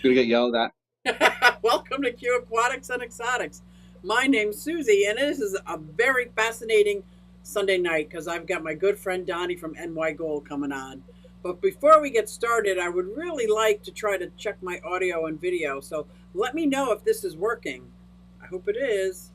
Gonna get yelled at. Welcome to Q Aquatics and Exotics. My name's Susie, and this is a very fascinating Sunday night because I've got my good friend Donny from NYGold coming on. But before we get started, I would really like to try to check my audio and video. So let me know if this is working. I hope it is.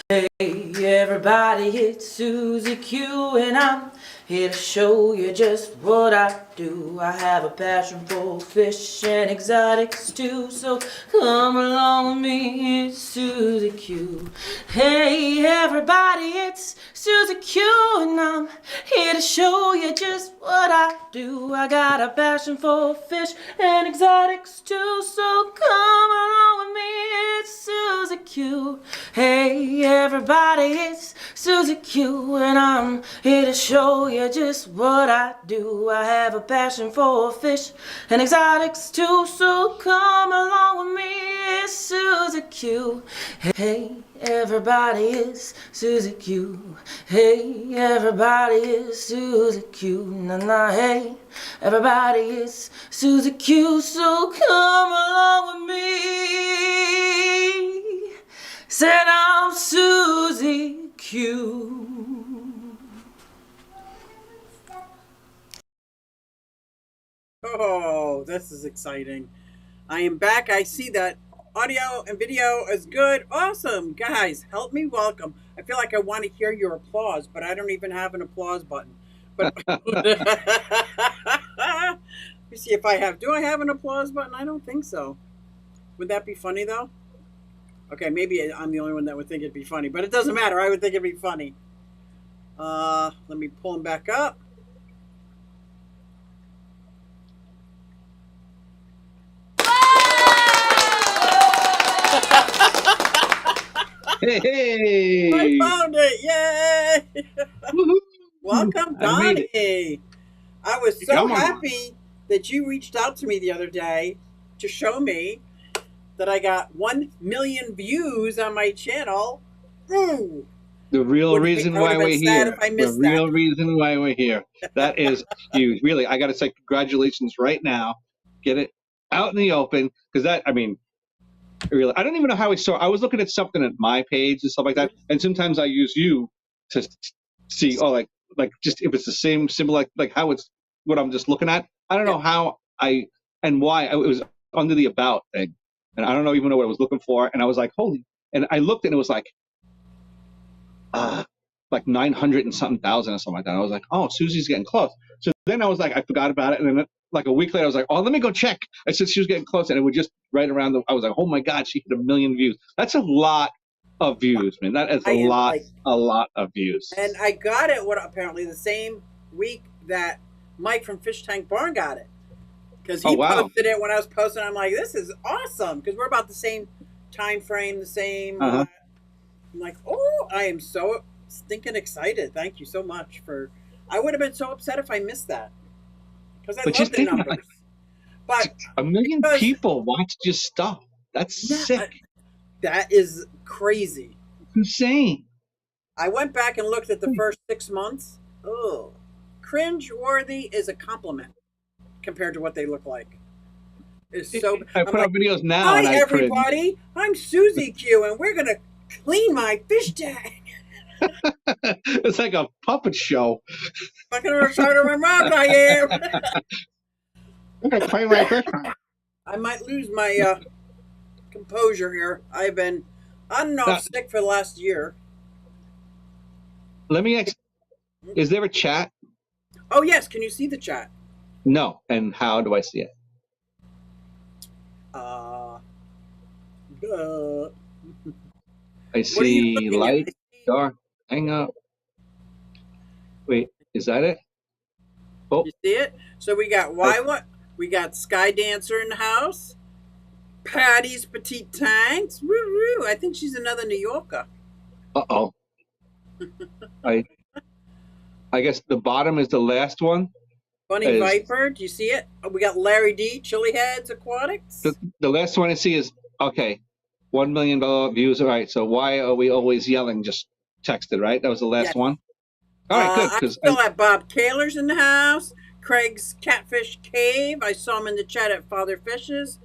Hey everybody, it's Susie Q and I'm here to show you just what I do. I have a passion for fish and exotics too, so come along with me, it's Susie Q. Hey everybody, it's Susie Q and I'm here to show you just what I do. I got a passion for fish and exotics too, so come along with me, it's Susie Q. Hey everybody, it's Susie Q and I'm here to show you just what I do. I have a passion for fish and exotics too, so come along with me, it's Susie Q. Hey everybody, it's Susie Q. Hey everybody, it's Susie Q. Nah, hey everybody, it's Susie Q, so come along with me. Said I'm Susie Q. Oh, this is exciting. I am back. I see that audio and video is good. Awesome. Guys, help me welcome. I feel like I want to hear your applause, but I don't even have an applause button. But let me see if I have. Do I have an applause button? I don't think so. Would that be funny though? Okay, maybe I'm the only one that would think it'd be funny, but it doesn't matter. I would think it'd be funny. Let me pull him back up. Hey! I found it! Yay! Welcome, Donny. I was so happy that you reached out to me the other day to show me that I got 1 million views on my channel. Ooh. The real reason why we're here. The real reason why we're here. That is huge. Really, I got to say congratulations right now. Get it out in the open, because that, I mean, really, I don't even know how we saw. I was looking at something at my page and stuff like that, and sometimes I use you to see, oh, like just if it's the same symbol, like how it's what I'm just looking at. I don't know how and why it was under the about thing, and I don't even know what I was looking for, and I was like, holy, and I looked and it was like 900 and something thousand or something like that. I was like, oh, Susie's getting close. So then I was like, I forgot about it, and then like a week later, I was like, oh, let me go check. I said she was getting close, and it would just right around I was like, oh my God, she hit 1 million views. That's a lot of views, man. That is a lot of views. And I got it apparently the same week that Mike from Fish Tank Barn got it, because he posted it when I was posting. I'm like, this is awesome, because we're about the same time frame, the same. I'm like, oh, I am so stinking excited. Thank you so much for. I would have been so upset if I missed that, because I love the numbers. But 1 million people watch your stuff. That's sick. That is crazy. Insane. I went back and looked at the first 6 months. Oh, cringe-worthy is a compliment compared to what they look like. It's so. I put up videos now. Hi, everybody. I'm Susie Q, and we're gonna clean my fish tank. It's like a puppet show. Fucking retarded to my mouth, I am. I might lose my composure here. I've been on and off sick for the last year. Let me ask, is there a chat? Oh, yes. Can you see the chat? No. And how do I see it? I see light, dark, hang up. Wait, is that it? Oh. You see it? So we got we got Sky Dancer in the house. Patty's Petite Tanks. Woo woo. I think she's another New Yorker. Uh-oh. I guess the bottom is the last one. Bunny Viper, do you see it? Oh, we got Larry D, Chili Heads Aquatics. The last one I see is, okay, 1 million views. All right, so why are we always yelling? Just texted, right? That was the last one? All right, good. I still have Bob Kaler's in the house. Craig's Catfish Cave. I saw him in the chat at Father Fishes.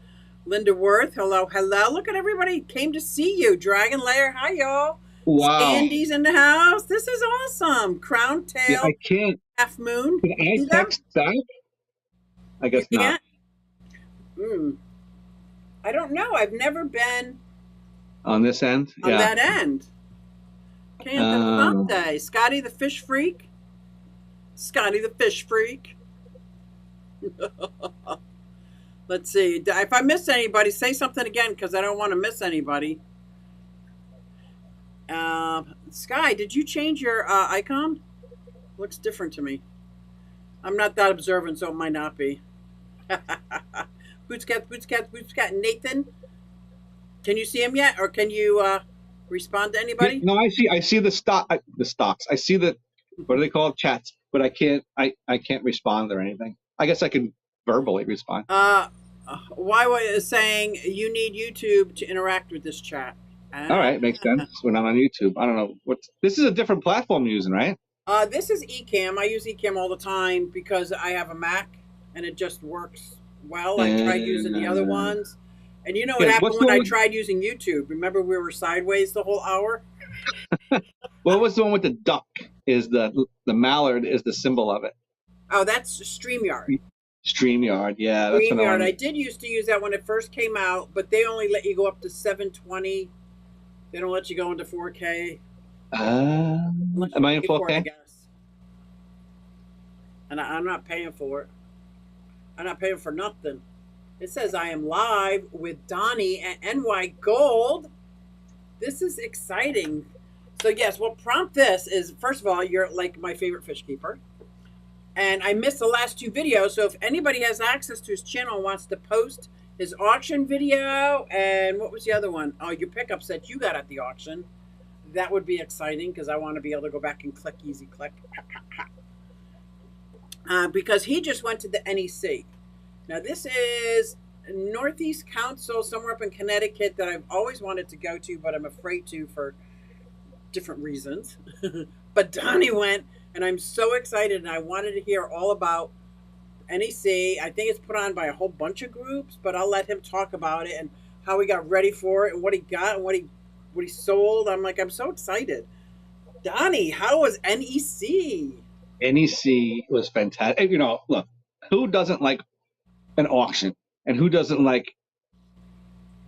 Linda Worth, hello, hello. Look at everybody came to see you. Dragon Lair, hi y'all. Wow. Sandy's in the house. This is awesome. Crown Tail. Yeah, I can't. Half Moon. Can I text back? I guess not. I don't know. I've never been on this end. On that end. Can't Scotty the Fish Freak. Scotty the Fish Freak. Let's see. If I miss anybody, say something again because I don't want to miss anybody. Sky, did you change your icon? Looks different to me. I'm not that observant, so it might not be. Boots cat, Nathan. Can you see him yet, or can you respond to anybody? No, I see the stocks. I see the, what do they call it? Chats, but I can't respond or anything. I guess I can verbally respond. YY is saying you need YouTube to interact with this chat. All right, makes sense. We're not on YouTube. I don't know this is a different platform you're using, right? This is Ecamm. I use Ecamm all the time because I have a Mac and it just works well. I tried using the other ones. And you know what happened when I tried using YouTube? Remember we were sideways the whole hour? What was the one with the duck? Is the mallard is the symbol of it? Oh, that's StreamYard. StreamYard, yeah. That's StreamYard. I did used to use that when it first came out, but they only let you go up to 720. They don't let you go into 4K. Am I in 4K? I guess. And I'm not paying for it. I'm not paying for nothing. It says I am live with Donny at NYGold. This is exciting. So yes, what prompted this is, first of all, you're like my favorite fish keeper. And I missed the last 2 videos. So if anybody has access to his channel and wants to post his auction video, and what was the other one? Oh, your pickups that you got at the auction. That would be exciting because I want to be able to go back and click, easy click. Because he just went to the NEC. Now this is Northeast Council, somewhere up in Connecticut that I've always wanted to go to, but I'm afraid to for different reasons. But Donnie went, and I'm so excited, and I wanted to hear all about NEC. I think it's put on by a whole bunch of groups, but I'll let him talk about it and how he got ready for it and what he got and what he sold. I'm like, I'm so excited. Donnie, how was NEC? NEC was fantastic. You know, look, who doesn't like an auction? And who doesn't like,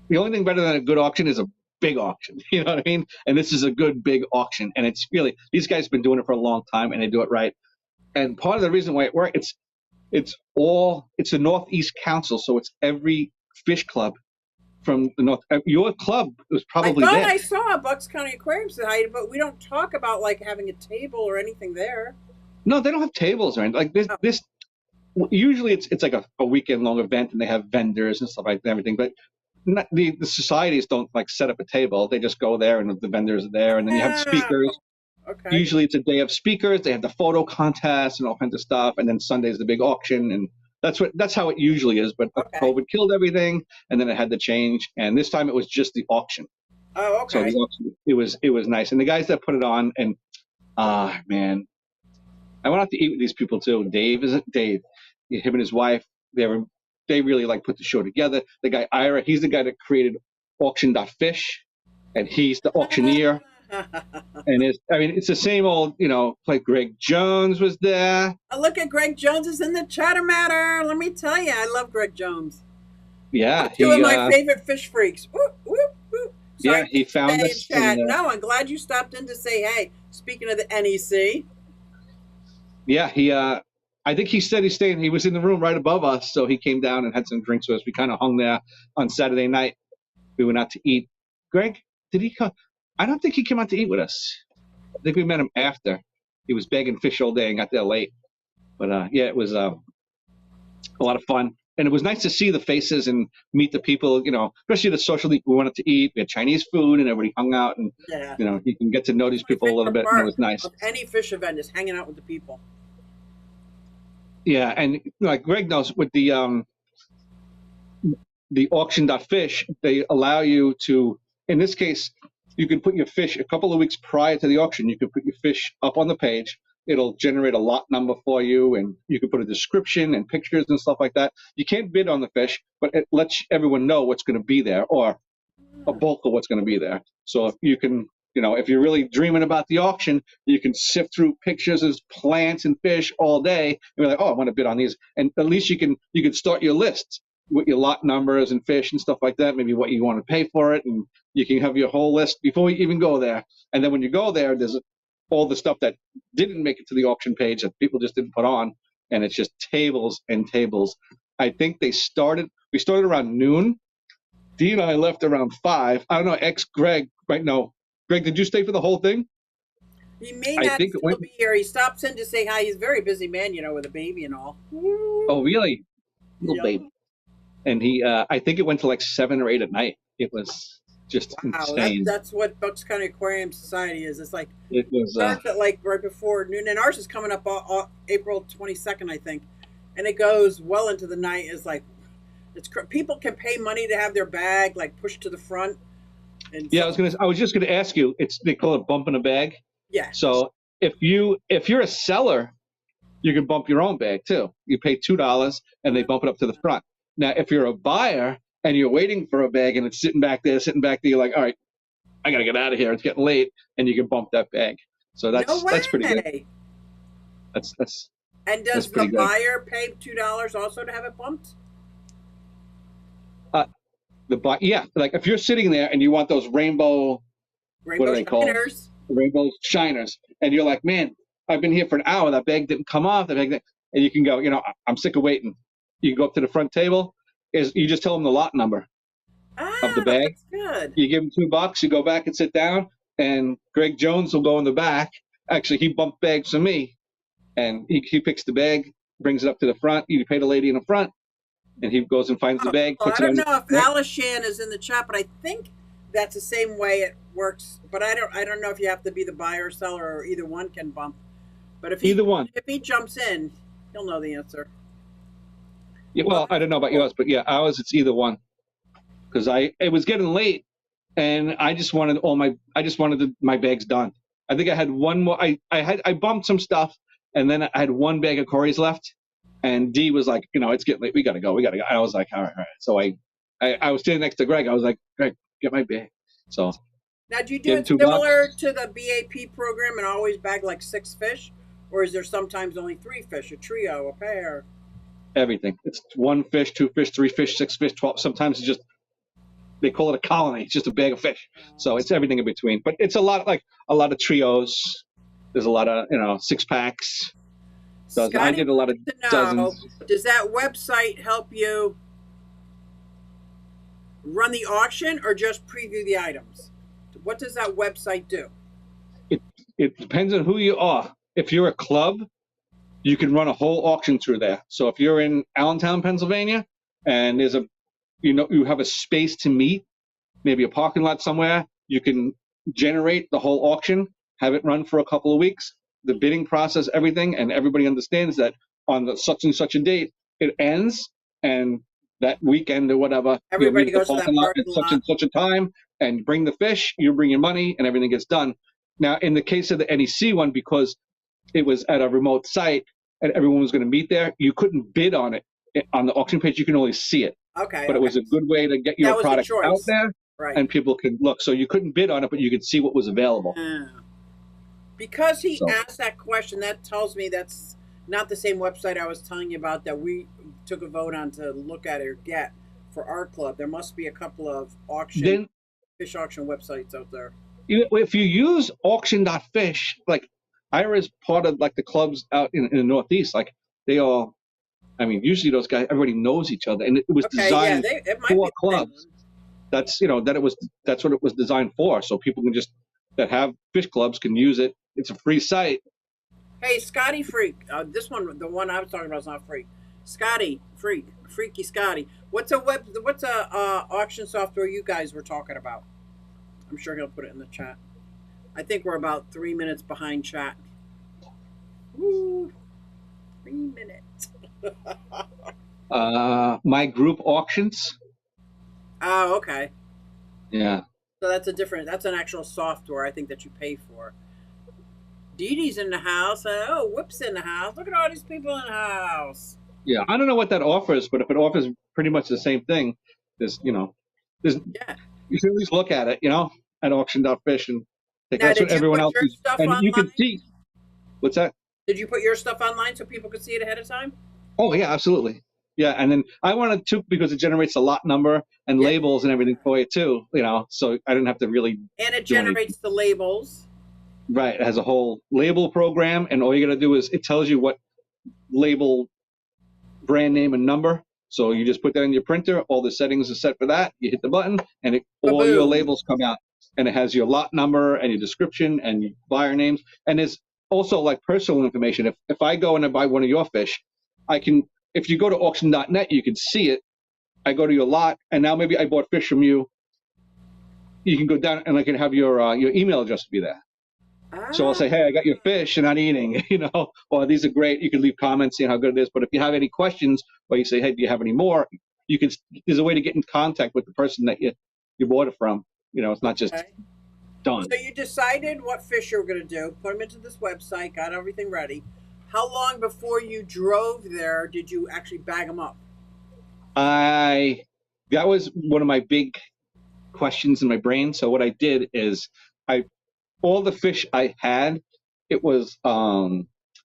the only thing better than a good auction is a big auction. You know what I mean? And this is a good big auction. And it's really, these guys have been doing it for a long time and they do it right. And part of the reason why it works, it's the Northeast Council. So it's every fish club from the North. Your club was probably I thought there. I saw Bucks County Aquarium Society, but we don't talk about like having a table or anything there. No, they don't have tables or anything. Like this usually it's like a weekend long event and they have vendors and stuff like that, everything. But the societies don't like set up a table. They just go there and the vendors are there, and then you have speakers. Okay. Usually it's a day of speakers. They have the photo contest and all kinds of stuff, and then Sunday's the big auction, and that's how it usually is. But COVID killed everything, and then it had to change. And this time it was just the auction. Oh, okay. So the auction, it was nice, and the guys that put it on, and man, I went out to eat with these people too. Dave, him and his wife, they really like put the show together. The guy Ira, he's the guy that created Auction.Fish, and he's the auctioneer. And it's the same old, like Greg Jones was there. Look at Greg Jones is in the chatter matter. Let me tell you, I love Greg Jones. Yeah, two of my favorite fish freaks. Whoop, whoop, whoop. Yeah, he found us. No, I'm glad you stopped in to say hey. Speaking of the NEC. Yeah, I think he said he was in the room right above us, so he came down and had some drinks with us. We kind of hung there on Saturday night. We went out to eat. Greg, did he come? I don't think he came out to eat with us. I think we met him after. He was bagging fish all day and got there late. But yeah, it was a lot of fun. And it was nice to see the faces and meet the people, especially the social we wanted to eat. We had Chinese food and everybody hung out, and you can get to know these people a little bit, and it was nice. Any fish event is hanging out with the people. Yeah, and like Greg knows, with the Auction.Fish, they allow you to, in this case, you can put your fish a couple of weeks prior to the auction. You can put your fish up on the page. it'll generate a lot number for you, and you can put a description and pictures and stuff like that. You can't bid on the fish, but it lets everyone know what's going to be there, or a bulk of what's going to be there. So if you can, if you're really dreaming about the auction, you can sift through pictures of plants and fish all day, and be like, oh, I want to bid on these. And at least you can start your lists with your lot numbers and fish and stuff like that, maybe what you want to pay for it, and you can have your whole list before you even go there. And then when you go there, there's all the stuff that didn't make it to the auction page that people just didn't put on, and it's just tables and tables. I think we started around noon. Dee and I left around 5. I don't know, Greg, right now. Greg, did you stay for the whole thing? He may not still be here. He stops in to say hi. He's a very busy man, with a baby and all. Oh, really? Little baby. And I think it went to like 7 or 8 at night. It was just insane. That's what Bucks County Aquarium Society is. It's like, it starts at like right before noon. And ours is coming up April 22nd, I think. And it goes well into the night. It's like, people can pay money to have their bag like pushed to the front. And yeah, I was just gonna ask you. They call it bumping a bag. Yeah. So if you're a seller, you can bump your own bag too. You pay $2 and they bump it up to the front. Now, if you're a buyer and you're waiting for a bag and it's sitting back there, you're like, all right, I gotta get out of here. It's getting late, and you can bump that bag. So that's pretty good. That's And does the buyer pay $2 also to have it bumped? Yeah, like if you're sitting there and you want those rainbow what are they shiners. Called? Rainbow shiners, and you're like, man, I've been here for an hour. That bag didn't come off. And you can go, I'm sick of waiting. You can go up to the front table. You just tell them the lot number of the bag. That's good. You give them $2. You go back and sit down, and Greg Jones will go in the back. Actually, he bumped bags for me, and he picks the bag, brings it up to the front. You pay the lady in the front, and he goes and finds the bag. I don't know if Alice Shan is in the chat, but I think that's the same way it works. But I don't know if you have to be the buyer or seller, or either one can bump. But if either one, if he jumps in, he'll know the answer. Yeah, well, I don't know about yours, but yeah, ours it's either one. Because it was getting late, and I just wanted my bags done. I think I had one more. I bumped some stuff, and then I had one bag of Corey's left. And Dee was like, it's getting late. We gotta go. I was like, all right. So I was sitting next to Greg. I was like, Greg, get my bag. So now, do you do it similar to the BAP program and always bag like 6 fish, or is there sometimes only 3 fish, a trio, a pair? Everything. It's 1 fish, 2 fish, 3 fish, 6 fish, 12. Sometimes it's just, they call it a colony. It's just a bag of fish. So it's everything in between. But it's a lot of trios. There's a lot of 6-packs. So I did a lot of dozens. Does that website help you run the auction or just preview the items? What does that website do? It depends on who you are. If you're a club, you can run a whole auction through there. So if you're in Allentown, Pennsylvania, and there's you have a space to meet, maybe a parking lot somewhere, you can generate the whole auction, have it run for a couple of weeks. The bidding process, everything, and everybody understands that on the such and such a date, it ends, and that weekend or whatever, everybody goes to that parking lot at such and such a time, and bring the fish, you bring your money, and everything gets done. Now, in the case of the NEC one, because it was at a remote site and everyone was going to meet there, you couldn't bid on it on the auction page. You can only see it. Okay. But it was a good way to get your product out there, right, and people can look. So you couldn't bid on it, but you could see what was available. Because he asked that question, that tells me that's not the same website I was telling you about that we took a vote on to look at or get for our club. There must be a couple of fish auction websites out there. If you use auction.fish, like Ira's part of like the clubs out in the Northeast, like they all, usually those guys, everybody knows each other, and it was designed for clubs. That's that's what it was designed for. So people can just that have fish clubs can use it. It's a free site. Hey, Scotty Freak, this one, the one I was talking about, is not free. Scotty Freak, Freaky Scotty. What's a auction software you guys were talking about? I'm sure he'll put it in the chat. I think we're about 3 minutes behind chat. Woo, 3 minutes. My group auctions. Oh, okay. Yeah. So that's an actual software I think that you pay for. Dee Dee's in the house. Oh, Whip's in the house. Look at all these people in the house. Yeah, I don't know what that offers, but if it offers pretty much the same thing, there's you should at least look at it, at auction.fish and think that's what everyone else is. And online? You can see. What's that? Did you put your stuff online so people could see it ahead of time? Oh yeah, absolutely. Yeah, and then I wanted to because it generates a lot number and labels and everything for you too, so I didn't have to really. And it generates the labels. Right, it has a whole label program, and all you got to do is it tells you what label, brand name, and number. So you just put that in your printer. All the settings are set for that. You hit the button, and all your labels come out, and it has your lot number and your description and your buyer names, and there's also like personal information. If I go and I buy one of your fish, I can. If you go to auction.net, you can see it. I go to your lot, and now maybe I bought fish from you. You can go down, and I can have your email address be there. So I'll say, hey, I got your fish, you're not eating, or these are great. You can leave comments saying how good it is. But if you have any questions, or you say, hey, do you have any more? There's a way to get in contact with the person that you bought it from. It's not just done. So you decided what fish you were going to do, put them into this website, got everything ready. How long before you drove there did you actually bag them up? That was one of my big questions in my brain. So what I did is all the fish I had, it was,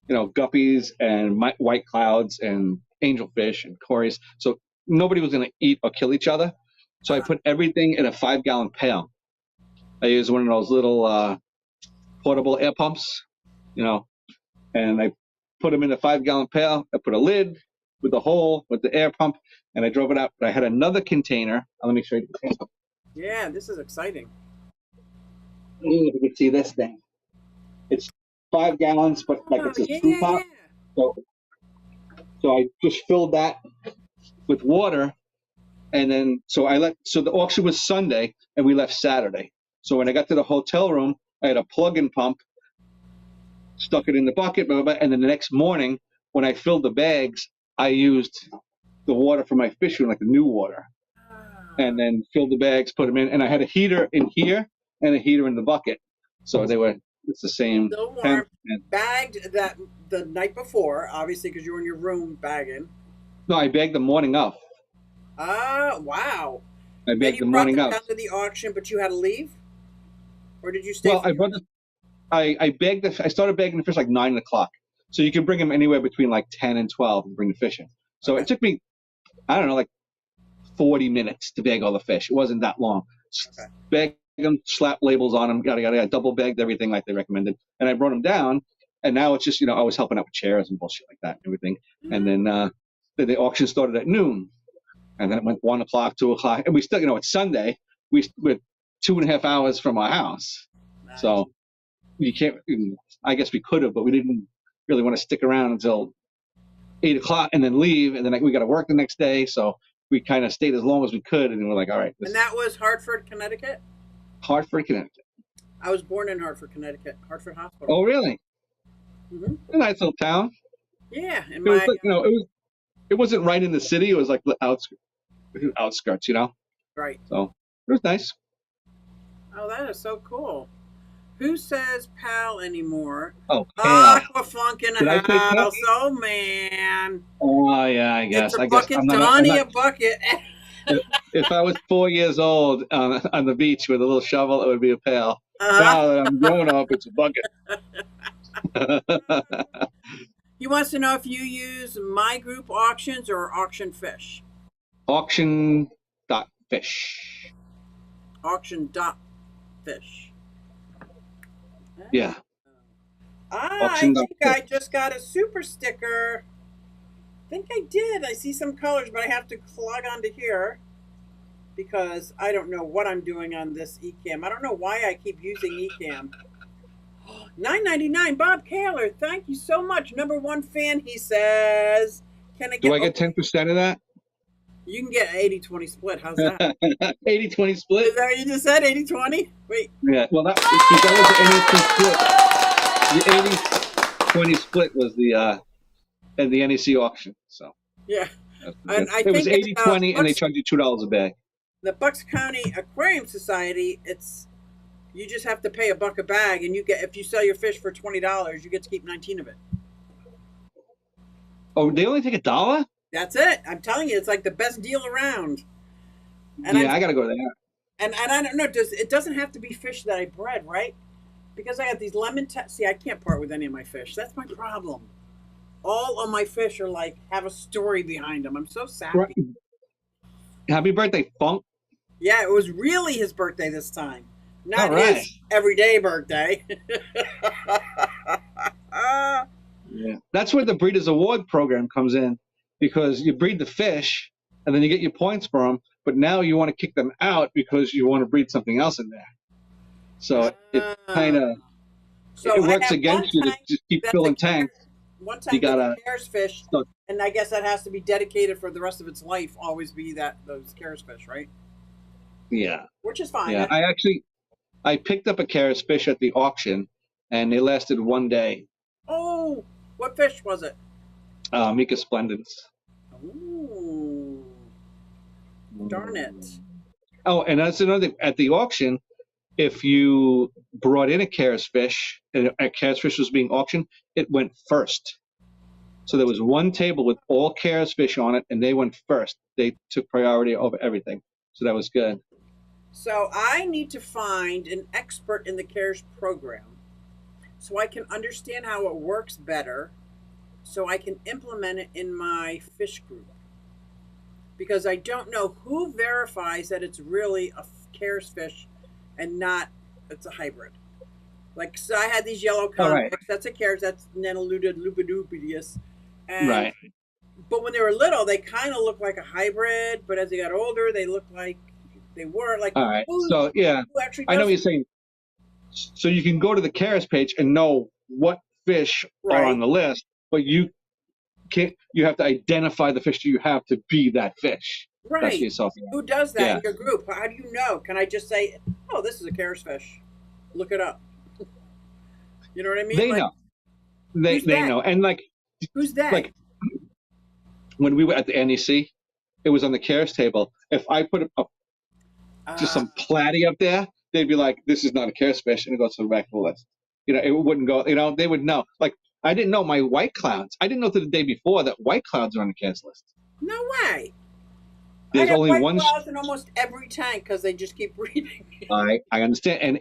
guppies and white clouds and angelfish and cories. So nobody was going to eat or kill each other. So I put everything in a 5-gallon pail. I used one of those little portable air pumps, and I put them in a 5-gallon pail. I put a lid with a hole with the air pump, and I drove it out. But I had another container. Let me show you the container. Yeah, this is exciting. If you can see this thing, it's 5 gallons, but it's a screw top. So I just filled that with water, and then so the auction was Sunday, and we left Saturday. So when I got to the hotel room, I had a plug-in pump, stuck it in the bucket, and then the next morning when I filled the bags, I used the water from my fish room, like the new water, and then filled the bags, put them in, and I had a heater in here and a heater in the bucket, so it's the same. Still warm. Bagged that the night before, obviously, because you were in your room bagging. No, I bagged the morning of. Wow. I bagged the morning of. You brought them down to the auction, but you had to leave, or did you stay? Well, I started bagging the fish like 9 o'clock, so you can bring them anywhere between like 10 and 12 and bring the fish in. So It took me, I don't know, like 40 minutes to bag all the fish. It wasn't that long. Bag them, slap labels on them, yada, double bagged everything like they recommended, and I brought them down. And now it's just, I was helping out with chairs and bullshit like that and everything. And then the auction started at noon, and then it went 1 o'clock, 2 o'clock, and we still, it's Sunday. We're 2.5 hours from our house, nice. So you can't. I guess we could have, but we didn't really want to stick around until 8 o'clock and then leave, and then we got to work the next day. So we kind of stayed as long as we could, and we're like, all right. And that was Hartford, Connecticut? Hartford, Connecticut. I was born in Hartford, Connecticut. Hartford Hospital. Oh, really? Mm-hmm. A nice little town. Yeah. It wasn't right in the city. It was like the outskirts, Right. So it was nice. Oh, that is so cool. Who says pal anymore? Oh, pal. Aquafunk in the house. Oh, man. Oh, yeah, I guess. It's a bucket, Donny, a bucket. If I was 4 years old on the beach with a little shovel, it would be a pail. Now that I'm grown up, it's a bucket. He wants to know if you use My Group Auctions or Auction Fish. Auction.fish. Auction.fish. Yeah. I think I just got a super sticker. I think I did. I see some colors, but I have to log on to here because I don't know what I'm doing on this eCam. I don't know why I keep using eCam. $9.99, Bob Kaler. Thank you so much. #1 fan, he says. Can I get? Do I get 10% of that? You can get an 80-20 split. How's that? 80-20 split? Is that what you just said? 80-20? Wait. Yeah. Well, that was the 80-20 split. The 80-20 split was the at the NEC auction. So yeah, and I it think was 80-20, and they charged you $2 a bag. The Bucks County Aquarium Society. It's You just have to pay $1 a bag, and you get, if you sell your fish for $20, you get to keep 19 of it. Oh, they only take $1? That's it. I'm telling you, it's like the best deal around. And yeah, I gotta go there. And I don't know. It doesn't have to be fish that I bred, right? Because I got these lemon. See, I can't part with any of my fish. That's my problem. All of my fish are like have a story behind them. I'm so sappy. Right. Happy birthday, Funk. Yeah, it was really his birthday this time, not right. his everyday birthday. Yeah, that's where the Breeders' Award program comes in, because you breed the fish and then you get your points for them, but now you want to kick them out because you want to breed something else in there. So it kind of it works against you to just keep filling tanks. One time, you gotta Cares fish, and I guess that has to be dedicated for the rest of its life. Always be those Cares fish, right? Yeah, which is fine. Yeah, I picked up a Cares fish at the auction, and they lasted 1 day. Oh, what fish was it? Mica splendens. Ooh, darn it! Oh, and that's another thing. At the auction, if you brought in a Cares fish and a Cares fish was being auctioned, it went first. So there was one table with all Cares fish on it, and they went first. They took priority over everything. So that was good. So I need to find an expert in the Cares program so I can understand how it works better, so I can implement it in my fish group. Because I don't know who verifies that it's really a Cares fish and not it's a hybrid. Like, so I had these yellow convicts. Right. That's a Cares. That's Nanoludid lupidupidius. Right. But when they were little, they kind of looked like a hybrid. But as they got older, they looked like they were like. All right. So yeah, I know what you're saying. So you can go to the Cares page and know what fish are on the list, but you can't. You have to identify the fish that you have to be that fish. Right. Who does that in your group? How do you know? Can I just say, "Oh, this is a Cares fish"? Look it up. You know what I mean? They know. They know. And like, who's that? Like when we were at the NEC, it was on the Cares table. If I put just some platy up there, they'd be like, "This is not a Cares fish," and it goes to the back of the list. You know, it wouldn't go. You know, they would know. Like, I didn't know my white clouds. I didn't know to the day before that white clouds are on the Cares list. No way. There's only white one clouds in almost every tank because they just keep breeding. I understand, and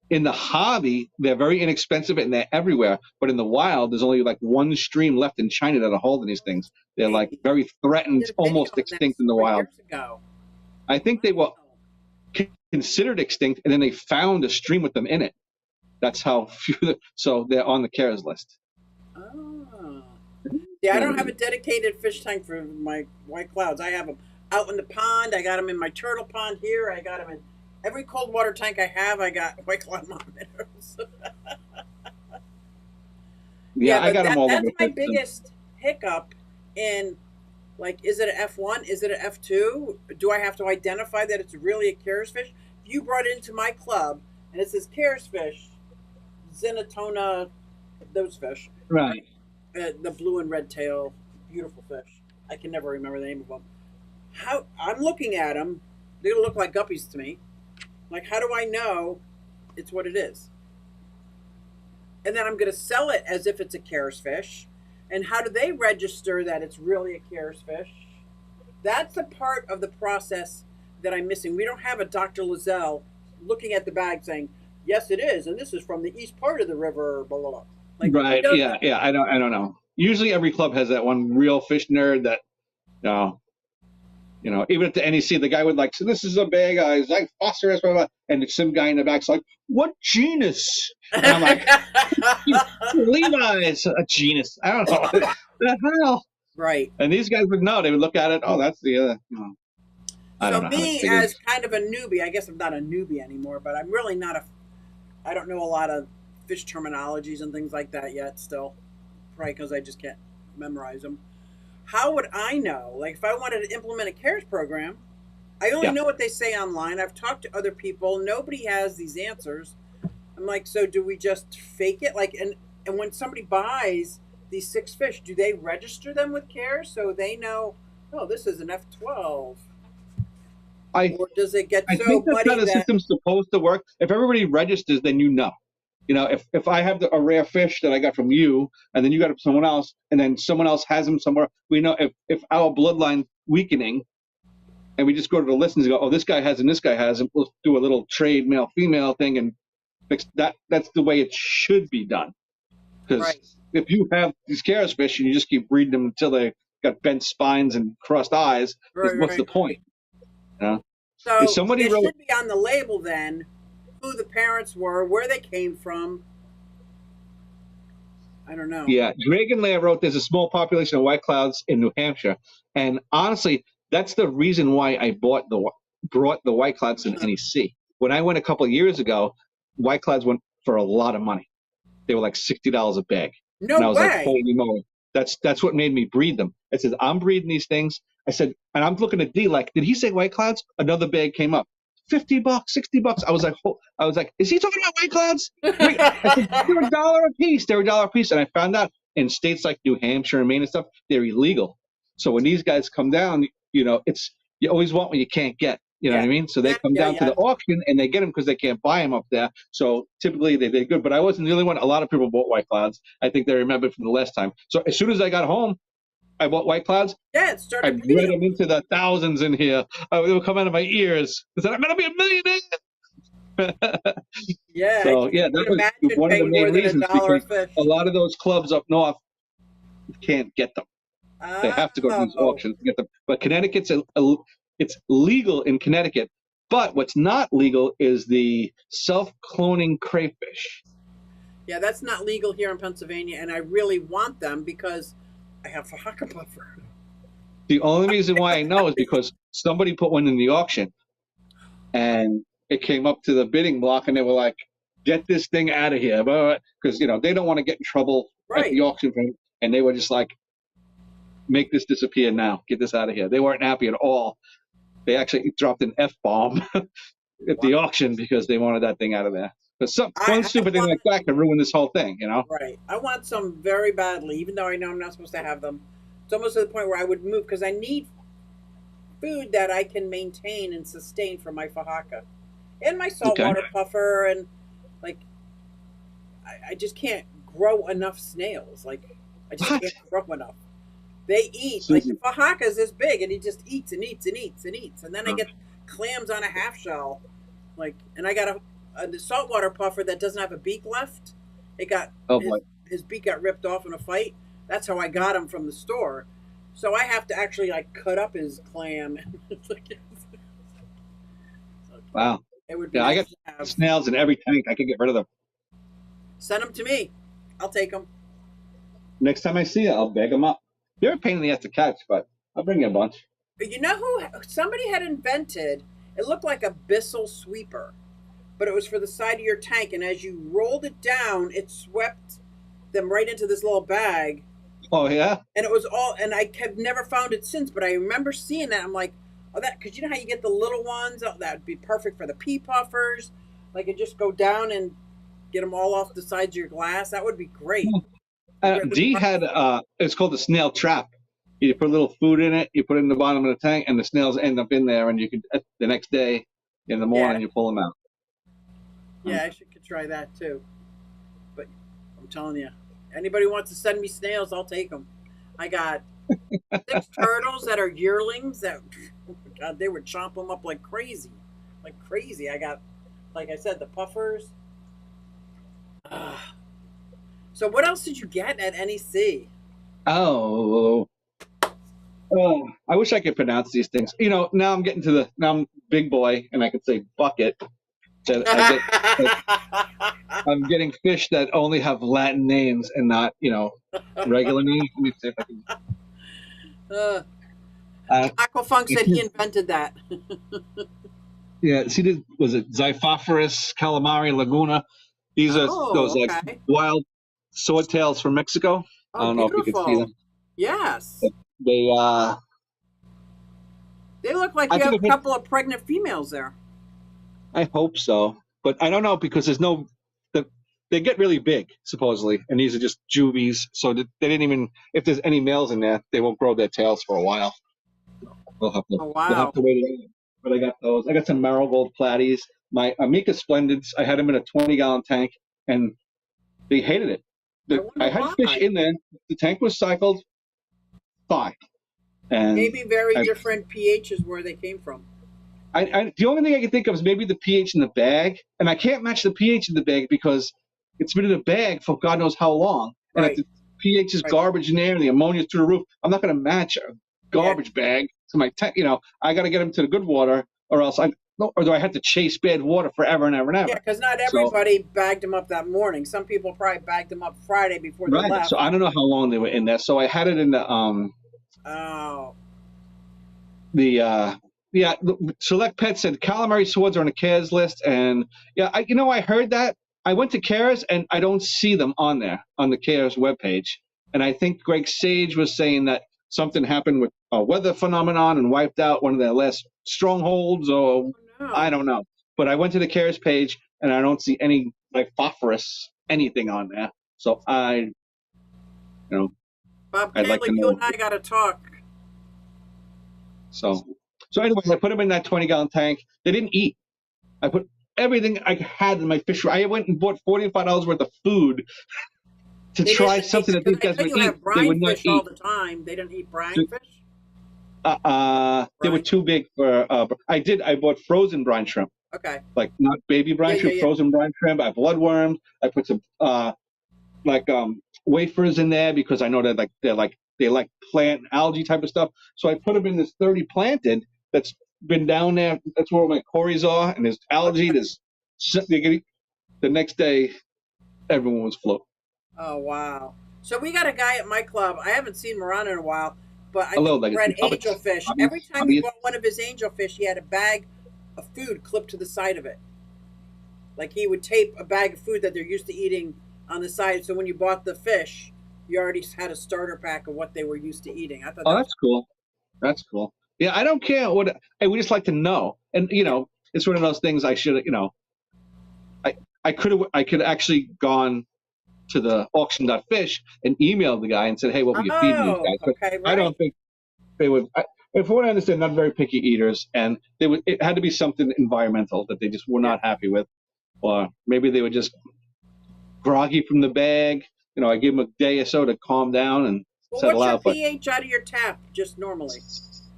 in the hobby, they're very inexpensive and they're everywhere. But in the wild, there's only like one stream left in China that are holding these things. They're like very threatened, almost extinct in the wild. I think they were considered extinct, and then they found a stream with them in it. That's how few. So they're on the Cares list. Oh. Yeah, I don't have a dedicated fish tank for my white clouds. I have them out in the pond. I got them in my turtle pond here. I got them in every cold water tank I have. I got white cloud monitors. Yeah, I got them all. That's my biggest hiccup in, like, is it an F1? Is it an F2? Do I have to identify that it's really a Cares fish? If you brought it into my club and it says Cares fish, Zenatona, those fish. Right. The blue and red tail, beautiful fish. I can never remember the name of them. How I'm looking at them, they look like guppies to me. Like, how do I know it's what it is? And then I'm going to sell it as if it's a Cares fish. And how do they register that it's really a Cares fish? That's a part of the process that I'm missing. We don't have a Dr. Lozelle looking at the bag saying, "Yes, it is, and this is from the east part of the river." Blah blah blah. Like, right? Yeah. I don't know. Usually, every club has that one real fish nerd that, you know, even at the NEC, the guy would like, "So this is a big, it's like phosphorus, blah, blah," and some guy in the back's like, "What genus?" And I'm like, "Levi's, a genus. I don't know what the hell." Right. And these guys would know. They would look at it. Oh, that's the other. You know. I don't know. Me, as kind of a newbie, I guess I'm not a newbie anymore, but I'm really not I don't know a lot of fish terminologies and things like that yet. Still, probably because I just can't memorize them. How would I know? Like, if I wanted to implement a Cares program, I only know what they say online. I've talked to other people. Nobody has these answers. I'm like, so do we just fake it? Like, and when somebody buys these 6 fish, do they register them with Cares so they know, oh, this is an F12? Or does it get I so think that's how muddy the that system's supposed to work. If everybody registers, then you know. You know, if I have a rare fish that I got from you, and then you got it from someone else, and then someone else has them somewhere, we know if our bloodline weakening, and we just go to the listings and go, oh, this guy has them, this guy has them. We'll do a little trade male-female thing and fix that. That's the way it should be done. Because right. if you have these Chaos fish and you just keep breeding them until they got bent spines and crossed eyes, what's the point? You know? So if somebody it wrote, should be on the label then, who the parents were, where they came from. I don't know. Yeah, Dragon Lair wrote there's a small population of white clouds in New Hampshire, and honestly, that's the reason why I brought the white clouds to NEC. When I went a couple of years ago, white clouds went for a lot of money. They were like $60 a bag. No and I was way. like, holy moly. That's what made me breed them. I said, I'm breeding these things. I said, and I'm looking at D like, did he say white clouds? Another bag came up. $50, $60. I was like, is he talking about white clouds? Wait, I said, they're $1 a piece. They're $1 a piece. And I found out in states like New Hampshire and Maine and stuff, they're illegal. So when these guys come down, you know, you always want what you can't get. You know what I mean? So they come down to the auction and they get them because they can't buy them up there. So typically they're good. But I wasn't the only one. A lot of people bought white clouds. I think they remembered from the last time. So as soon as I got home, I bought white clouds. Yeah, it started. I bred them into the thousands in here. They would come out of my ears. I said, I'm going to be a millionaire. Yeah. So yeah, that was one of the main reasons because a lot of those clubs up north can't get them. They have to go to these auctions to get them. But Connecticut's it's legal in Connecticut. But what's not legal is the self-cloning crayfish. Yeah, that's not legal here in Pennsylvania, and I really want them because I have a haka puffer. The only reason why I know is because somebody put one in the auction, and it came up to the bidding block, and they were like, "Get this thing out of here," because you know they don't want to get in trouble at the auction, and they were just like, "Make this disappear now. Get this out of here." They weren't happy at all. They actually dropped an F-bomb at the auction because they wanted that thing out of there. But one stupid thing like that can ruin this whole thing, you know? Right. I want some very badly, even though I know I'm not supposed to have them. It's almost to the point where I would move because I need food that I can maintain and sustain for my fahaka and my saltwater puffer. And like, I just can't grow enough snails. Like, I just can't grow enough. They eat, like the fahaka is this big and he just eats and eats and eats and eats. And then I get clams on a half shell. Like, and I got a saltwater puffer that doesn't have a beak left. It got his beak got ripped off in a fight. That's how I got him from the store. So I have to actually like cut up his clam. Wow. It would be I got snails in every tank. I can get rid of them. Send them to me. I'll take them. Next time I see you, I'll bag them up. They're a pain in the ass to catch, but I'll bring you a bunch. But you know who somebody had invented? It looked like a Bissell sweeper, but it was for the side of your tank. And as you rolled it down, it swept them right into this little bag. Oh yeah. And it was all. And I have never found it since, but I remember seeing that. I'm like, oh, that because you know how you get the little ones. Oh, that would be perfect for the pea puffers. Like, and just go down and get them all off the sides of your glass. That would be great. Dee had it's called the snail trap. You put a little food in it, you put it in the bottom of the tank, and the snails end up in there. And you can the next day in the morning you pull them out. Yeah, I could try that too. But I'm telling you, anybody wants to send me snails, I'll take them. I got 6 turtles that are yearlings that, oh my God, they would chomp them up like crazy, like crazy. I got, like I said, the puffers. So what else did you get at NEC? Oh, I wish I could pronounce these things. You know, now I'm big boy and I can say bucket. I'm getting fish that only have Latin names and not, you know, regular names. Let me see if I can. Aquafunk said he invented that. Yeah, see, was it Xiphophorus, calamari, laguna? These are those like wild swordtails from Mexico. I don't know if you can see them. Yes. But they look like you have a couple of pregnant females there. I hope so, but I don't know because they get really big supposedly, and these are just juvies. So they didn't even, if there's any males in there, they won't grow their tails for a while. We'll have to wait. but I got those. I got some NYGold platies. My Amica Splendids, I had them in a 20-gallon tank, and they hated it. I wonder I had why. fish in there. The tank was cycled, fine. And maybe very different pHs where they came from. The only thing I can think of is maybe the pH in the bag, and I can't match the pH in the bag because it's been in a bag for God knows how long. And if the pH is garbage in there and the ammonia's through the roof, I'm not going to match a garbage bag to my tank. You know, I got to get them to the good water, or else or do I have to chase bad water forever and ever and ever? Yeah, because not everybody bagged them up that morning. Some people probably bagged them up Friday before they left. So I don't know how long they were in there. So I had it in the Select Pet said calamari swords are on the CARES list, and I heard that. I went to CARES and I don't see them on there on the CARES webpage. And I think Greg Sage was saying that something happened with a weather phenomenon and wiped out one of their last strongholds, or I don't know. But I went to the CARES page and I don't see any like phosphorus anything on there. So Bob I'd like to know. You and I got to talk. So anyway, I put them in that 20-gallon tank. They didn't eat. I put everything I had in my fish. I went and bought $45 worth of food to try something that these guys would eat. They would not eat all the time. They don't eat brine fish. They were too big for. I bought frozen brine shrimp. Okay. Like not baby brine shrimp, frozen brine shrimp. I have bloodworms. I put some wafers in there because I know that they like plant algae type of stuff. So I put them in this 30 planted that's been down there. That's where my cories are, and there's algae. The next day, everyone was floating. Oh wow! So we got a guy at my club. I haven't seen him around in a while, but I read angelfish. Every time we bought one of his angelfish, he had a bag of food clipped to the side of it. Like he would tape a bag of food that they're used to eating on the side. So when you bought the fish, you already had a starter pack of what they were used to eating. I thought that's cool. That's cool. Yeah, I don't care what. We just like to know, and it's one of those things. I should, I could actually gone to the auction.fish and emailed the guy and said, hey, what will you feed these guys? But I don't think they would. From what I understand, not very picky eaters, and it had to be something environmental that they just were not happy with, or maybe they were just groggy from the bag. I gave them a day or so to calm down and settle out. What's your pH out of your tap, just normally?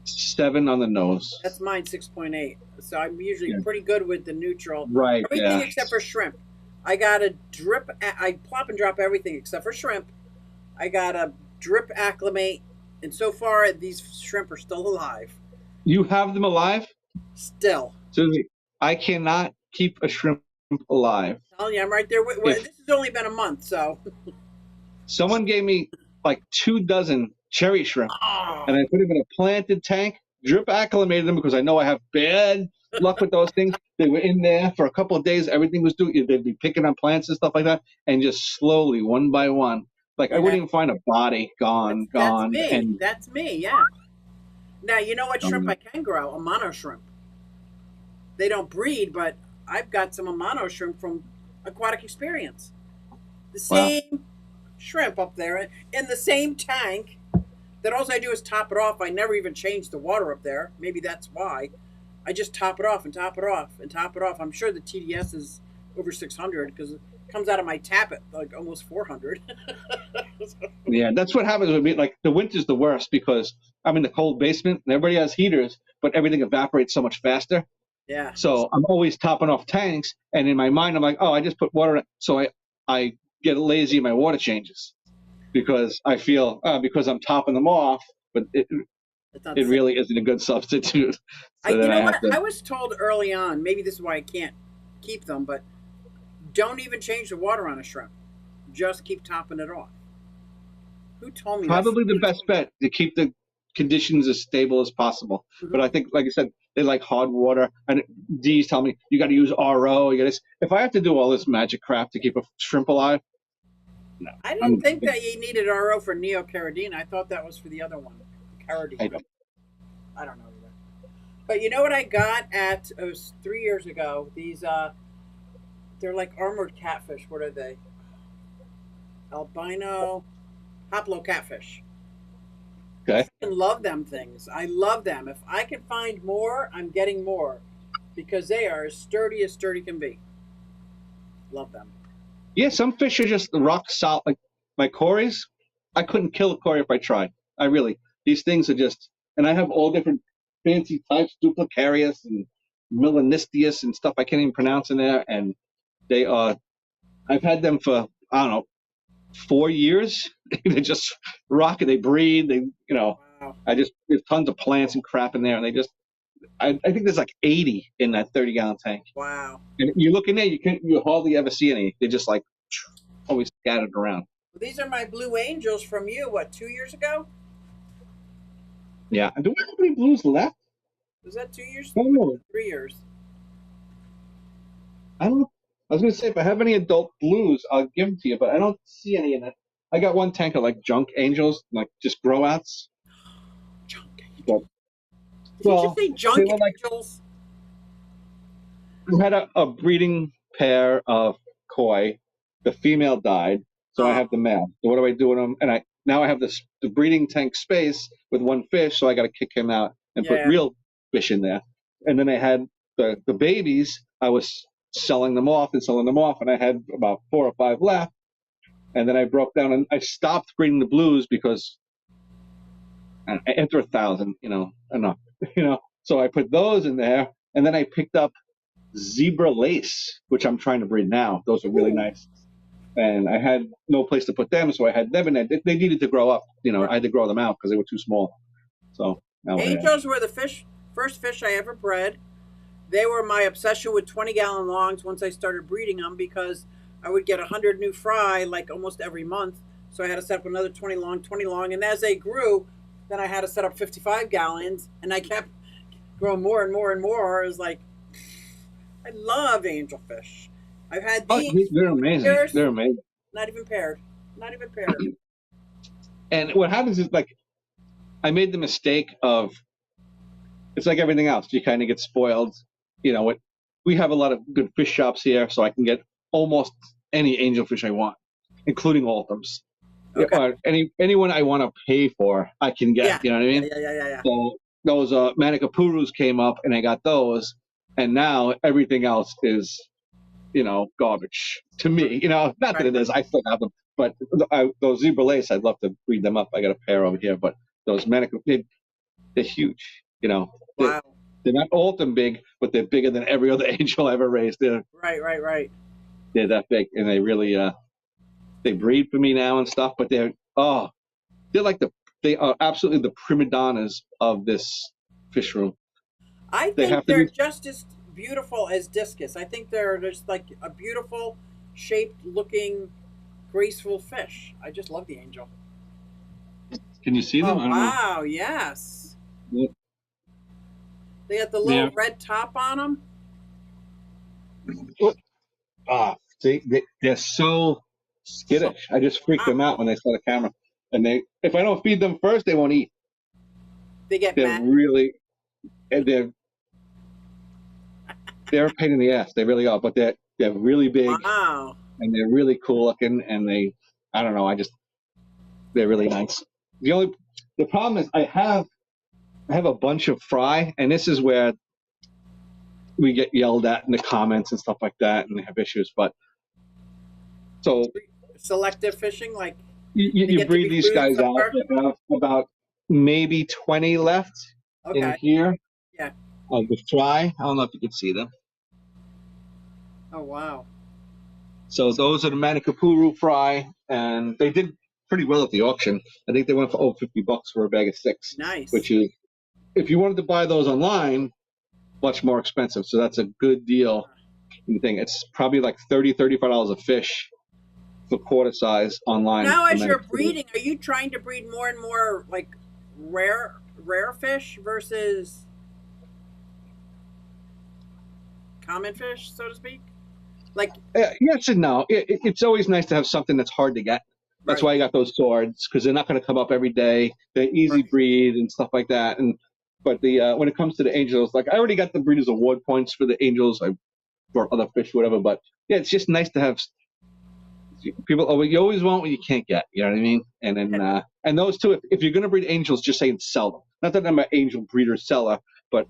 7 on the nose. That's mine, 6.8. So I'm usually pretty good with the neutral. Right. Everything except for shrimp. I got a drip. I plop and drop everything except for shrimp. I got a drip acclimate, and so far these shrimp are still alive. You have them alive? Still. Susie, I cannot keep a shrimp alive. I'm telling you, I'm right there. This has only been a month, so. Someone gave me like 2 dozen cherry shrimp, and I put them in a planted tank, drip acclimated them because I know I have bad luck with those things. They were in there for a couple of days. Everything was doing. They'd be picking on plants and stuff like that, and just slowly, one by one, I wouldn't even find a body gone. That's me. Yeah. Now you know what shrimp I can grow? A mono shrimp. They don't breed, but I've got some Amano shrimp from Aquatic Experience. The same shrimp up there in the same tank. That all I do is top it off. I never even change the water up there. Maybe that's why. I just top it off and top it off and top it off. I'm sure the TDS is over 600 because it comes out of my tap at like almost 400. Yeah, that's what happens with me. Like the winter's the worst because I'm in the cold basement and everybody has heaters, but everything evaporates so much faster. Yeah. So I'm always topping off tanks, and in my mind I'm like, oh, I just put water in it. So I get lazy in my water changes because I feel because I'm topping them off, but it really isn't a good substitute. So I was told early on, maybe this is why I can't keep them, but don't even change the water on a shrimp. Just keep topping it off. Who told me Probably the best bet to keep the conditions as stable as possible. Mm-hmm. But I think, like I said, they like hard water. And Dee's telling me, you got to use RO. You got this. If I have to do all this magic crap to keep a shrimp alive, no. I didn't think that you needed RO for neocaridine. I thought that was for the other one, caridine. I don't know either. But you know what I got it was 3 years ago? These, they're like armored catfish. What are they? Albino hoplo catfish. Okay. I love them things. I love them. If I can find more, I'm getting more because they are as sturdy can be. Love them. Yeah, some fish are just rock solid. Like my cories, I couldn't kill a cory if I tried. These things are just, and I have all different fancy types, duplicarius and melanistius and stuff I can't even pronounce in there. And they are, I've had them for, I don't know, 4 years. They just rock and they breed. Wow. There's tons of plants and crap in there. And I think there's like 80 in that 30-gallon tank. Wow. And you look in there, you hardly ever see any. They're just like always scattered around. Well, these are my blue angels from you, 2 years ago? Yeah. Do we have any blues left? Was that 2 years? I don't know. 3 years. I don't know. I was going to say, if I have any adult blues, I'll give them to you, but I don't see any in it. I got one tank of like junk angels, like just grow outs. Junk angels. Did you say junk angels? I had a breeding pair of koi. The female died, so I have the male. So what do I do with them? And now I have the breeding tank space with one fish, so I got to kick him out and put real fish in there. And then I had the babies. I was selling them off, and I had about 4 or 5 left. And then I broke down and I stopped breeding the blues because after 1,000, enough, So I put those in there, and then I picked up zebra lace, which I'm trying to breed now. Those are really nice. And I had no place to put them, so I had them in there. They needed to grow up. I had to grow them out because they were too small. So angels were the first fish I ever bred. They were my obsession with 20-gallon longs once I started breeding them because I would get 100 new fry like almost every month. So I had to set up another 20 long. And as they grew, then I had to set up 55 gallons. And I kept growing more and more and more. It was like, I love angelfish. I've had these. They're amazing. Years, they're amazing. Not even paired. And what happens is, like, I made the mistake of, it's like everything else. You kind of get spoiled. We have a lot of good fish shops here, so I can get almost any angelfish I want, including Ultims. Okay. Anyone I want to pay for, I can get. Yeah. You know what I mean? Yeah. So those Manicapurus came up, and I got those, and now everything else is, garbage to me. Not that it is. I still have them, but those zebra lace, I'd love to breed them up. I got a pair over here, but those Manicapurus, they're huge. Wow. They're not Ultim big, but they're bigger than every other angel I ever raised. Right. They're that big, and they really they breed for me now and stuff. But they are absolutely the prima donnas of this fish room. I think they're just as beautiful as discus. I think they're just like a beautiful, shaped, looking, graceful fish. I just love the angel. Can you see them? Oh, wow! Yes. Yeah. They got the little red top on them. See, they're so skittish. I just freak them out when they saw the camera. And if I don't feed them first, they won't eat. They get they're mad. They're a pain in the ass. They really are. But they're really big. Wow. And they're really cool looking. And I don't know. They're really nice. The problem is I have a bunch of fry, and this is where we get yelled at in the comments and stuff like that, and they have issues. But so selective fishing, like you breed these guys out. You have about maybe 20 left in here. Yeah. Of the fry. I don't know if you can see them. Oh wow. So those are the Manicapuru fry, and they did pretty well at the auction. I think they went for $50 for a bag of 6. Nice. Which is, if you wanted to buy those online, much more expensive. So that's a good deal. It's probably like $30-$35 a fish for quarter size online. Now, as you're breeding, are you trying to breed more and more like rare fish versus common fish, so to speak? Like yes and no. It's always nice to have something that's hard to get. That's why I got those swords, because they're not going to come up every day. They're easy breed and stuff like that. But when it comes to the angels, like I already got the Breeders' Award points for the angels. I brought other fish, whatever. But yeah, it's just nice to have people. You always want what you can't get. You know what I mean? And then And those two, if you're going to breed angels, just say and sell them. Not that I'm an angel breeder seller, but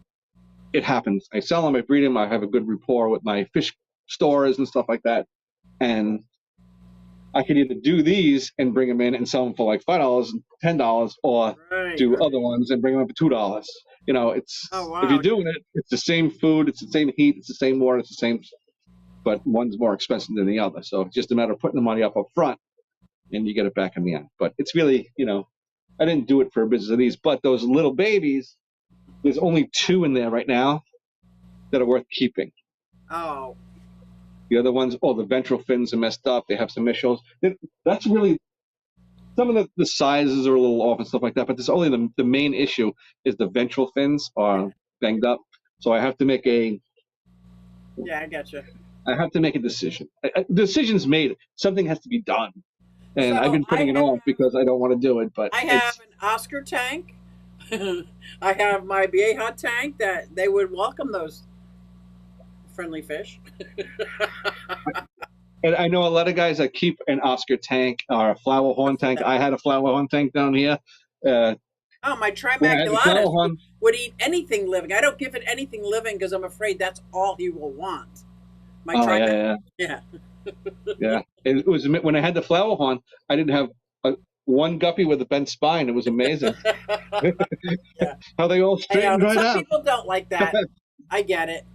it happens. I sell them, I breed them, I have a good rapport with my fish stores and stuff like that. And I could either do these and bring them in and sell them for like $5 and $10, or do other ones and bring them up for $2. You know, it's if you're doing it, it's the same food, it's the same heat, it's the same water, it's the same, but one's more expensive than the other. So it's just a matter of putting the money up front, and you get it back in the end. But it's really, you know, I didn't do it for a business of these, but those little babies, there's only 2 in there right now that are worth keeping. Oh. The other ones, the ventral fins are messed up. They have some issues. That's really, some of the sizes are a little off and stuff like that, but there's only the main issue is the ventral fins are banged up. So I have to make I gotcha. I have to make a decision. Decision's made. Something has to be done. And I've been putting it off because I don't want to do it. But I have an Oscar tank. I have my Vieja tank that they would welcome those friendly fish. And I know a lot of guys that keep an Oscar tank or a flower horn tank. I had a flower horn tank down here. My Trimaculatus would eat anything living. I don't give it anything living because I'm afraid that's all he will want. Yeah. It was when I had the flower horn, I didn't have one guppy with a bent spine. It was amazing. How they all straightened right out. Some people don't like that. I get it.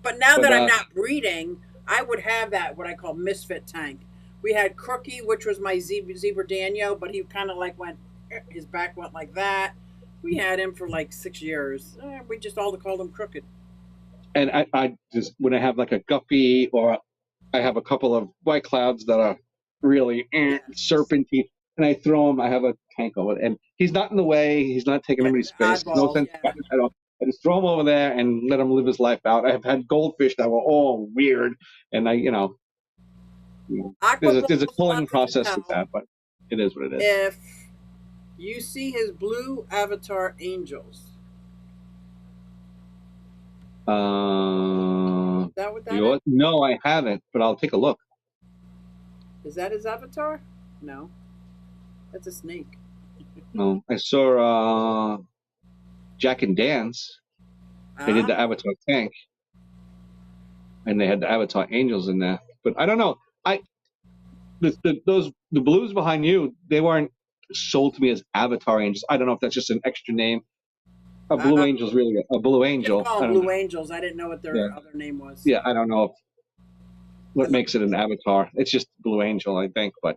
But now that I'm not breeding, I would have that, what I call misfit tank. We had Crookie, which was my zebra Daniel, but he kind of like his back went like that. We had him for like 6 years. We just all called him Crooked. And I just, when I have like a guppy, or I have a couple of white clouds that are really serpentine, and I throw him, I have a tank over it. And he's not in the way. He's not taking any space. No sense at all. I just throw him over there and let him live his life out. I've had goldfish that were all weird, and there's a pulling process with that, but it is what it is. If you see his blue avatar angels, is that what that is? No, I haven't, but I'll take a look. Is that his avatar? No, that's a snake. No, I saw Jack and Dan's. They did the Avatar tank, and they had the Avatar angels in there. But I don't know. The blues behind you, they weren't sold to me as Avatar angels. I don't know if that's just an extra name. A blue angel's really a blue angel. Just call them blue angels. I didn't know what their other name was. Yeah, I don't know what makes it an Avatar. It's just blue angel, I think, but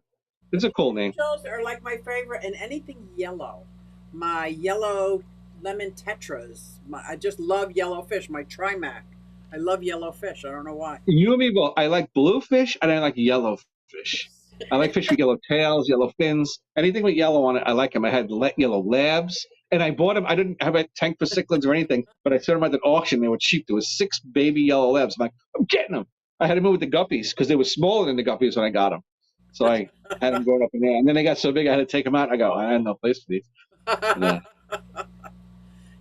it's a cool name. Angels are like my favorite, and anything yellow. My yellow lemon tetras. I just love yellow fish. My Trimac. I love yellow fish. I don't know why. You and me both. I like blue fish and I like yellow fish. I like fish with yellow tails, yellow fins. Anything with yellow on it, I like them. I had yellow labs, and I bought them. I didn't have a tank for cichlids or anything, but I saw them at an auction. They were cheap. There was 6 baby yellow labs. I'm like, I'm getting them. I had to move with the guppies because they were smaller than the guppies when I got them. So I had them growing up in there. And then they got so big I had to take them out. I go, I had no place for these.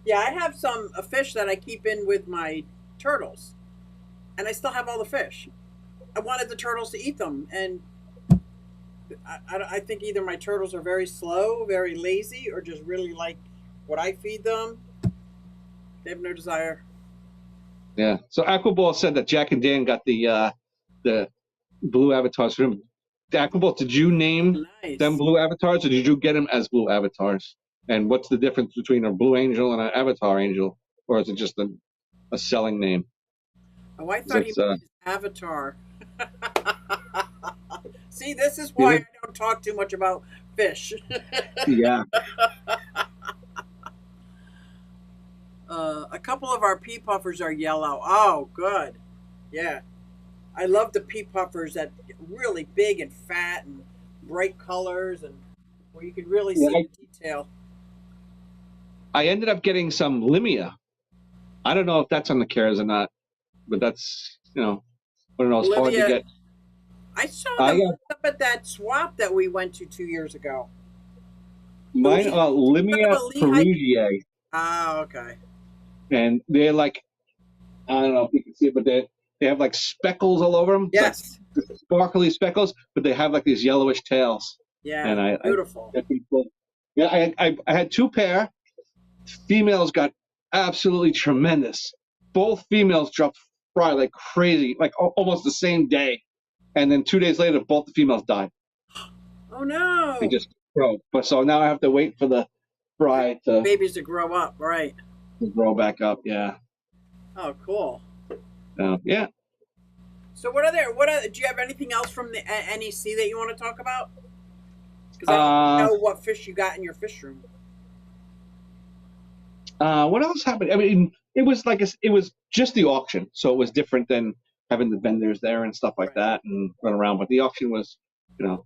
Yeah, I have some fish that I keep in with my turtles, and I still have all the fish. I wanted the turtles to eat them, and I think either my turtles are very slow, very lazy, or just really like what I feed them. They have no desire. Yeah. So Aquaball said that Jack and Dan got the blue avatars for him. Aquaball, did you name them blue avatars, or did you get them as blue avatars? And what's the difference between a blue angel and an avatar angel, or is it just a selling name? Oh, I thought he meant his avatar. See, this is why I don't talk too much about fish. Yeah. A couple of our pea puffers are yellow. Oh, good. Yeah. I love the pea puffers that get really big and fat and bright colors, and where you can really see the detail. I ended up getting some Limia. I don't know if that's on the cares or not, but that's, I don't know, it's hard to get. I saw them up at that swap that we went to 2 years ago. Mine are Limia Perugiae. Oh, okay. And they're like, I don't know if you can see it, but they have like speckles all over them. Yes. Like sparkly speckles, but they have like these yellowish tails. Yeah, and beautiful. Yeah, I had 2 pair. Females got absolutely tremendous. Both females dropped fry like crazy, like almost the same day. And then 2 days later, both the females died. Oh no! They just broke. But so now I have to wait for the fry to babies to grow up, right? To grow back up. Yeah. Oh, cool. Yeah. So what other? Do you have anything else from the NEC that you want to talk about? Because I don't know what fish you got in your fish room. What else happened? I mean, it was just the auction, so it was different than having the vendors there and stuff like that and run around. But the auction was, I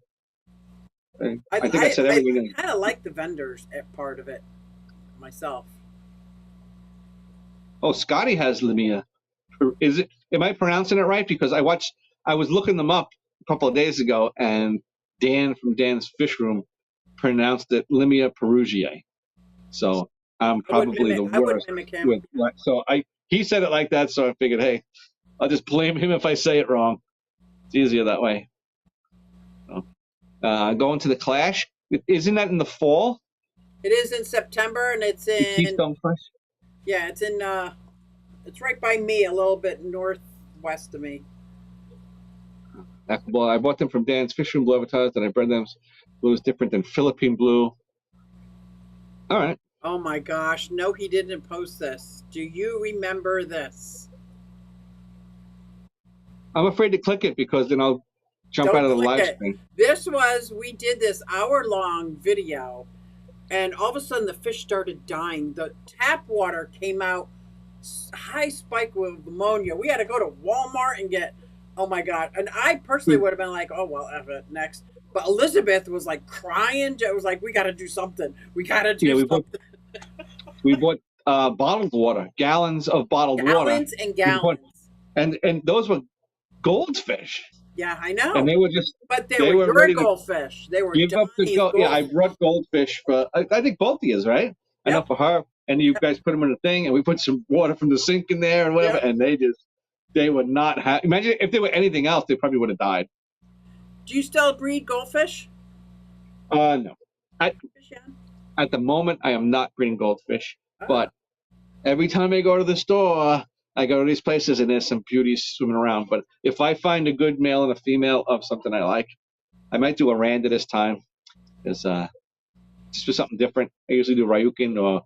think I said everything. I kind of like the vendors part of it myself. Oh, Scotty has Limia. Am I pronouncing it right? Because I was looking them up a couple of days ago, and Dan from Dan's Fish Room pronounced it Limia perugiae. So I'm probably the worst with he said it like that, so I figured, hey, I'll just blame him if I say it wrong. It's easier that way. So, going to the Clash. Isn't that in the fall? It is in September, and it's in Keystone Clash. Yeah, it's in it's right by me, a little bit northwest of me. Well, I bought them from Dan's Fish Room Blue advertised, and I bred them. Blue is different than Philippine blue. All right. Oh my gosh! No, he didn't post this. Do you remember this? I'm afraid to click it because then I'll jump out of the live stream. We did this hour-long video, and all of a sudden the fish started dying. The tap water came out high spike with ammonia. We had to go to Walmart and get, oh my God. And I personally would have been like, oh, well, F it, next. But Elizabeth was like crying. It was like, we got to do something. We got to do something. We bought bottled water, gallons of bottled water. Gallons and gallons. And those were goldfish. Yeah, I know. And they were but they were your goldfish. They were Donny's goldfish. Yeah, I brought goldfish for, I think both of you, right? Yep. I know for her. And you guys put them in a thing, and we put some water from the sink in there and whatever, and they would not have. Imagine if they were anything else, they probably would have died. Do you still breed goldfish? No. At the moment, I am not breeding goldfish, but every time I go to the store, I go to these places, and there's some beauties swimming around. But if I find a good male and a female of something I like, I might do a Randa this time. It's just for something different. I usually do Ryukin or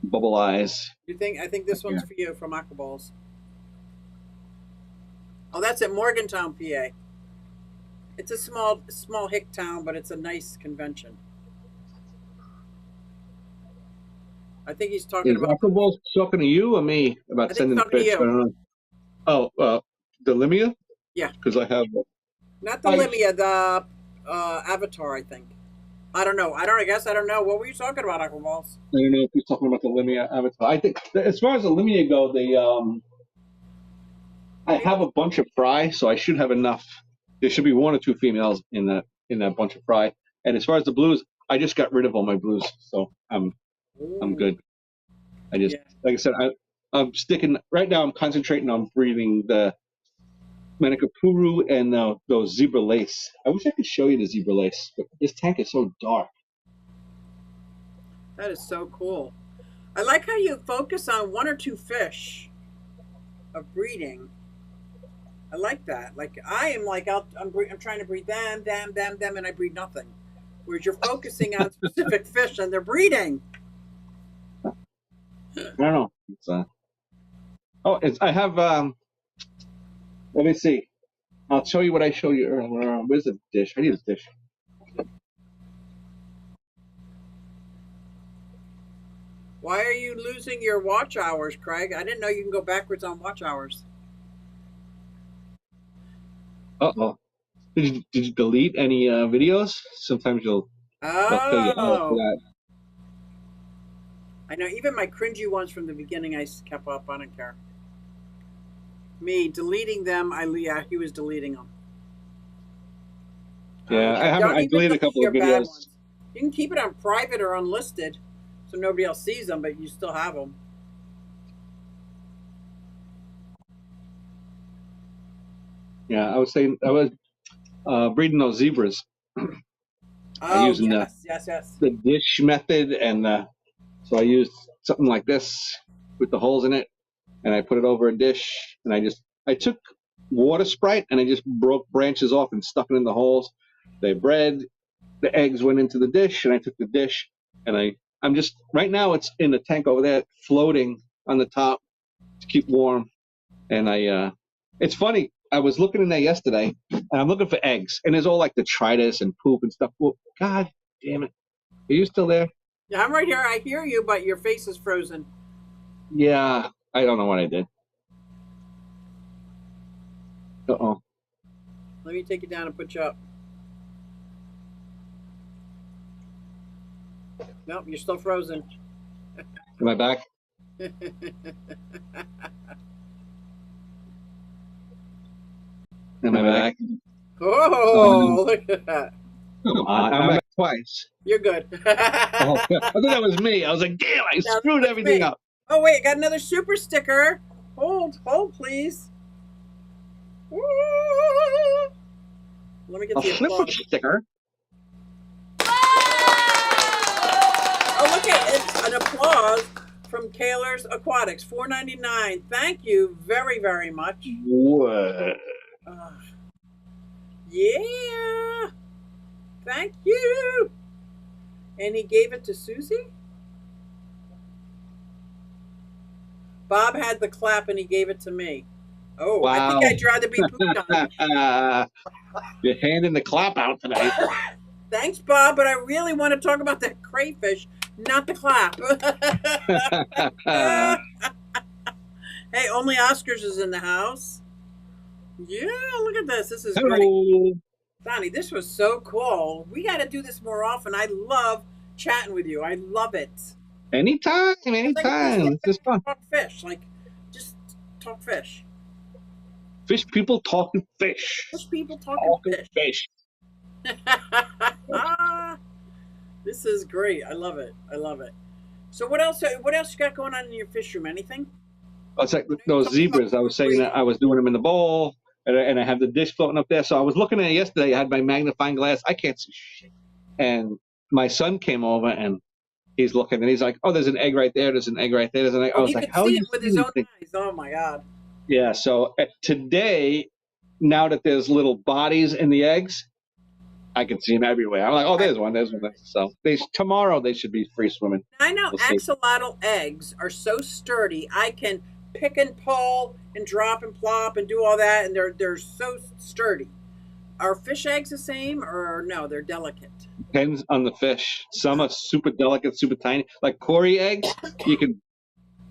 Bubble Eyes. I think this one's for you from Aquaballs. Oh, that's at Morgantown, PA. It's a small hick town, but it's a nice convention. I think he's talking about. Aquaballs talking to you or me about sending the fish? Oh, the Limia? Yeah. Because I have. Not the Limia, the Avatar, I think. I don't know. I guess I don't know. What were you talking about, Aquaballs? I don't know if he's talking about the Limia Avatar. I think as far as the Limia go, I have a bunch of fry, so I should have enough. There should be 1 or 2 females in that bunch of fry. And as far as the blues, I just got rid of all my blues, so I'm good. Like I said, I'm sticking right now. I'm concentrating on breeding the Manicapuru and those zebra lace. I wish I could show you the zebra lace, but this tank is so dark. That is so cool. I like how you focus on 1 or 2 fish of breeding. I like that. Like I am like I'm trying to breed them, and I breed nothing. Whereas you're focusing on specific fish and they're breeding. I don't know. I have. Let me see. I'll show you what I showed you earlier. Where's the dish? I need a dish. Why are you losing your watch hours, Craig? I didn't know you can go backwards on watch hours. Uh-oh. Did you delete any videos? Sometimes they'll tell you, that. I know. Even my cringy ones from the beginning, I kept up. I don't care. Me deleting them, he was deleting them. Yeah, I deleted a couple of videos. You can keep it on private or unlisted, so nobody else sees them, but you still have them. Yeah, I was breeding those zebras. Oh, using yes. the dish method, and so I used something like this with the holes in it, and I put it over a dish, and I took water Sprite and I just broke branches off and stuck it in the holes. They bred, the eggs went into the dish, and I took the dish, and I'm just right now it's in the tank over there, floating on the top to keep warm, and it's funny. I was looking in there yesterday, and I'm looking for eggs, and there's all like detritus and poop and stuff. Well, God damn it. Are you still there? Yeah, I'm right here. I hear you, but your face is frozen. Yeah, I don't know what I did. Uh-oh. Let me take you down and put you up. Nope, you're still frozen. Am I back? Am I back? Oh, look at that. I'm back twice. You're good. Oh, I thought that was me. I was like, damn, I screwed everything up. Oh, wait, I got another super sticker. Hold, please. Let me get the super sticker. Oh, look at it's an applause from Kaler's Aquatics, $4.99. Thank you very, very much. What? Yeah. Thank you. And he gave it to Susie? Bob had the clap and he gave it to me. Oh, wow. I think I'd rather be pooped on. You're handing the clap out today. Thanks, Bob, but I really want to talk about that crayfish, not the clap. Hey, only Oscars is in the house. Yeah, look at this. This is great. Donnie, this was so cool. We got to do this more often. I love chatting with you. I love it. Anytime. It's just fun. Talk fish. Just talk fish. Fish people talking fish. Fish people talking fish. This is great. I love it. So what else you got going on in your fish room? Anything? It's like those zebras. I was saying that I was doing them in the bowl, and I have the dish floating up there. So I was looking at it yesterday. I had my magnifying glass. I can't see shit. And my son came over, and he's looking, and he's like, "Oh, there's an egg right there. There's an egg right there." There's an egg. I was like, "How?" He could see it with his own eyes. Oh my God. Yeah. So today, now that there's little bodies in the eggs, I can see them everywhere. I'm like, "Oh, there's one. There's one." So tomorrow they should be free swimming. I know axolotl eggs are so sturdy. I can pick and pull and drop and plop and do all that, and they're so sturdy. Are fish eggs the same, or no? They're delicate. Depends on the fish. Some are super delicate, super tiny. Like Cory eggs, you can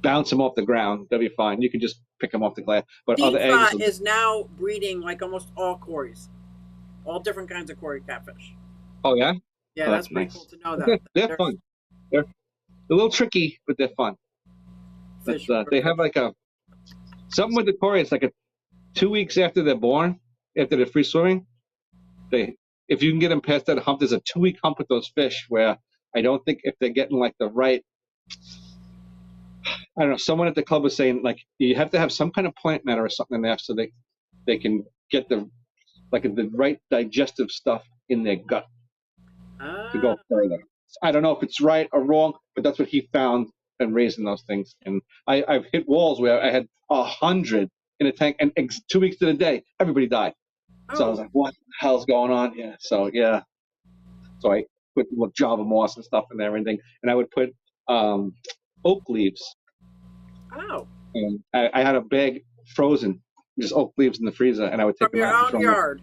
bounce them off the ground. They'll be fine. You can just pick them off the glass. But other eggs is now breeding like almost all Corys, all different kinds of Cory catfish. Oh yeah. Yeah, that's pretty nice. cool to know that. They're fun. They're a little tricky, but they're fun. They have like something with the Cory. It's like 2 weeks after they're born, after they're free swimming. If you can get them past that hump, there's a 2-week hump with those fish where I don't think if they're getting like the right, I don't know. Someone at the club was saying like you have to have some kind of plant matter or something in there so they can get the right digestive stuff in their gut to go further. I don't know if it's right or wrong, but that's what he found in raising those things. And I've hit walls where I had 100 in a tank, and 2 weeks to the day, everybody died. So I was like, what the hell's going on here? So yeah. So I put Java moss and stuff in there and everything. And I would put oak leaves. Oh. And I had a bag frozen, just oak leaves in the freezer, and I would take them out from your own yard.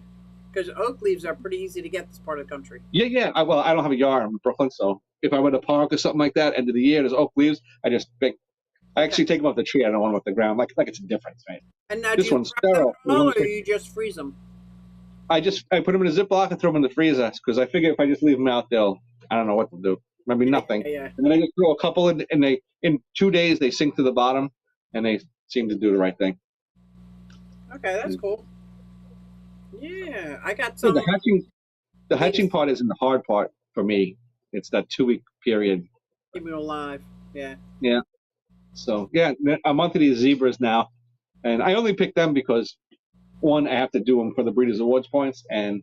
Because oak leaves are pretty easy to get this part of the country. Yeah. I don't have a yard in Brooklyn, so if I went to a park or something like that, end of the year, there's oak leaves, I actually take them off the tree. I don't want them off the ground. Like it's a difference, right? And now this one's sterile. Or you just freeze them? I put them in a Ziploc and throw them in the freezer because I figure if I just leave them out, I don't know what to do. Maybe nothing. Yeah. And then I just throw a couple in, and in 2 days they sink to the bottom, and they seem to do the right thing. Okay, that's cool. Yeah, I got some. The hatching part isn't the hard part for me. It's that 2-week period. Keep it alive. Yeah. Yeah. So yeah, I'm onto these zebras now, and I only picked them because, one, I have to do them for the Breeders' Awards points, and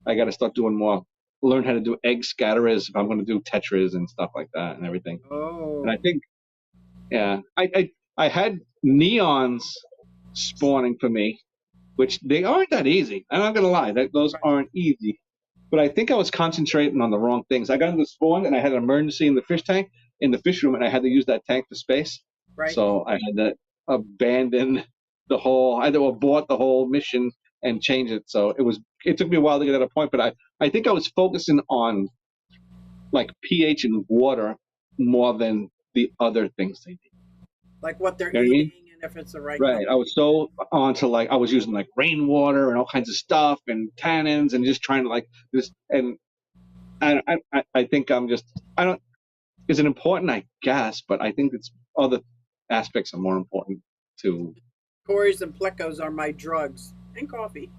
I got to start doing more learn how to do egg scatterers if I'm going to do tetras and stuff like that and everything. Oh. And I think, yeah, I had neons spawning for me, which they aren't that easy. I'm not going to lie, those aren't easy. But I think I was concentrating on the wrong things. I got into spawn and I had an emergency in the fish tank, in the fish room, and I had to use that tank for space. Right. So I had to abandon the whole, I had to abort the whole mission and change it. So it took me a while to get to that point, but I think I was focusing on like pH and water more than the other things they did. Like what they're You know what I eating mean? and if it's the right. Right. I was so onto like I was using like rainwater and all kinds of stuff and tannins and just trying to like this and I think I'm just I don't is it important, I guess, but I think it's other aspects are more important to Corys and plecos are my drugs and coffee.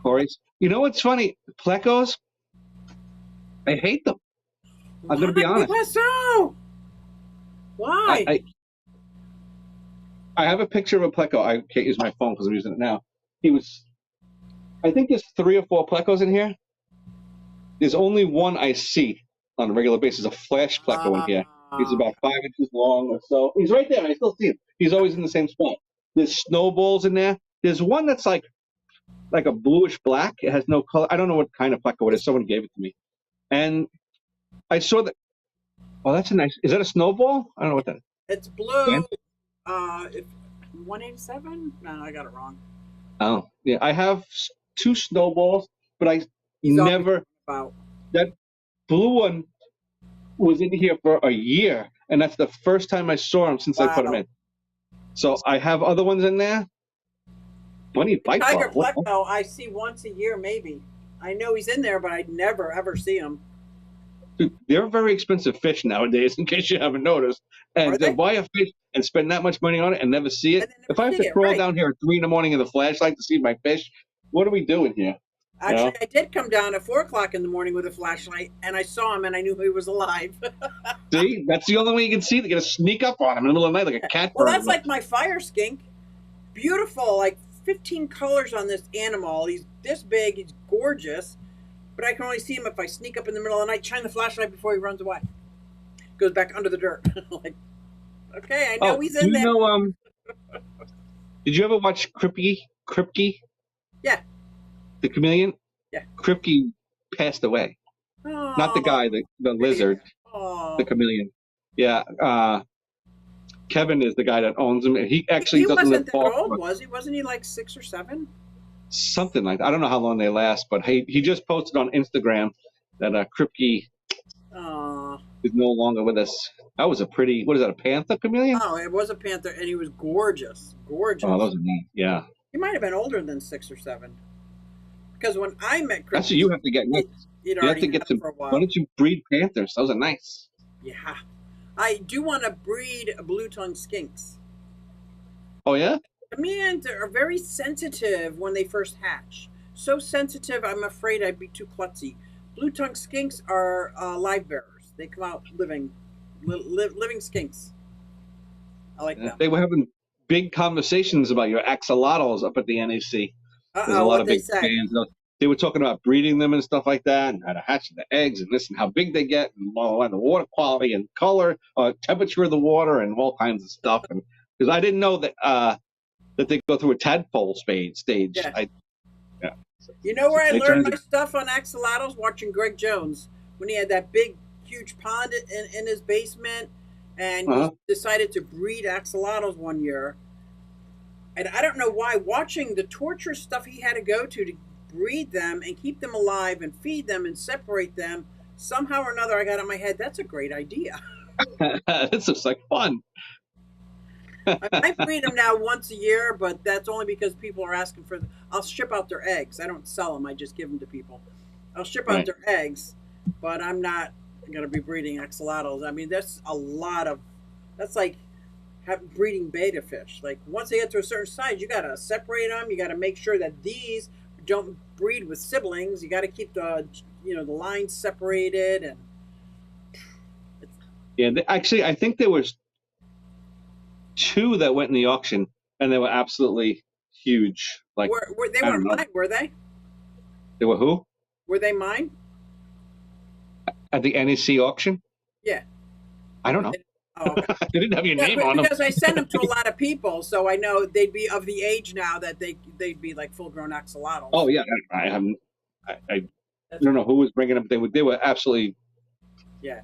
Corys. You know what's funny? Plecos, I hate them. I'm gonna be honest. Why so? Why? I have a picture of a pleco. I can't use my phone because I'm using it now. I think there's 3 or 4 plecos in here. There's only one I see on a regular basis, a flash pleco in here. He's about 5 inches long or so. He's right there. I still see him. He's always in the same spot. There's snowballs in there. There's one that's like a bluish black. It has no color. I don't know what kind of pleco it is. Someone gave it to me. And I saw that. Oh, that's a nice. Is that a snowball? I don't know what that is. It's blue. 187? No, I got it wrong. Oh, yeah. I have 2 snowballs, but I never. That blue one was in here for a year, and that's the first time I saw him since I put him in. So I have other ones in there. Funny bite Tiger pleco, I see once a year, maybe. I know he's in there, but I never ever see him. Dude, they're very expensive fish nowadays, in case you haven't noticed. And to buy a fish and spend that much money on it and never see it. If I have to crawl down here at 3 in the morning in the flashlight to see my fish, what are we doing here? Actually, I did come down at 4 o'clock in the morning with a flashlight, and I saw him, and I knew he was alive. See, that's the only way you can see. They got to sneak up on him in the middle of the night like a cat. Well, that's like my fire skink. Beautiful, like 15 colors on this animal. He's this big. He's gorgeous. But I can only see him if I sneak up in the middle of the night, shine the flashlight before he runs away. Goes back under the dirt. Like, okay, I know he's in there. Did you ever watch Kripke? Yeah. The chameleon? Yeah. Kripke passed away. Oh. Not the guy, the lizard, the chameleon. Yeah. Kevin is the guy that owns him. He actually doesn't live far. He wasn't that old, was he? Wasn't he like 6 or 7? Something like that. I don't know how long they last, but he just posted on Instagram that Kripke is no longer with us. That was a pretty, what is that, a panther chameleon? Oh, it was a panther, and he was gorgeous. Gorgeous. Oh, those are neat, yeah. He might have been older than 6 or 7. Because when I met Kripke... That's what you have to get next. You have to get some... Why don't you breed panthers? Those are nice. Yeah. I do want to breed blue-tongued skinks. Oh, yeah? Chameleons are very sensitive when they first hatch. So sensitive, I'm afraid I'd be too klutzy. Blue-tongued skinks are live bearers. They come out living skinks. I like them. They were having big conversations about your axolotls up at the NEC. There's a lot of big fans. They were talking about breeding them and stuff like that, and how to hatch the eggs, and this, and how big they get, and blah, blah, blah, the water quality, and color, temperature of the water, and all kinds of stuff. And because I didn't know that they go through a tadpole stage. Yeah. You know where I learned my stuff on axolotls? Watching Greg Jones when he had that big, huge pond in his basement, and he decided to breed axolotls one year. And I don't know why, watching the torturous stuff he had to go to breed them and keep them alive and feed them and separate them, somehow or another I got in my head, that's a great idea. This looks like fun. I might breed them now once a year, but that's only because people are asking for them. I'll ship out their eggs. I don't sell them. I just give them to people. I'll ship out their eggs, but I'm not going to be breeding axolotls. I mean, that's like breeding betta fish. Like once they get to a certain size, you got to separate them. You got to make sure that these don't breed with siblings. You got to keep the lines separated. And yeah, actually, I think there was 2 that went in the auction, and they were absolutely huge. Like they weren't mine, were they? They were who? Were they mine? At the NEC auction? Yeah. I don't know. Oh, okay. They didn't have your name on them. Because I send them to a lot of people, so I know they'd be of the age now that they'd be like full-grown axolotls. Oh yeah, I don't know who was bringing them. They were absolutely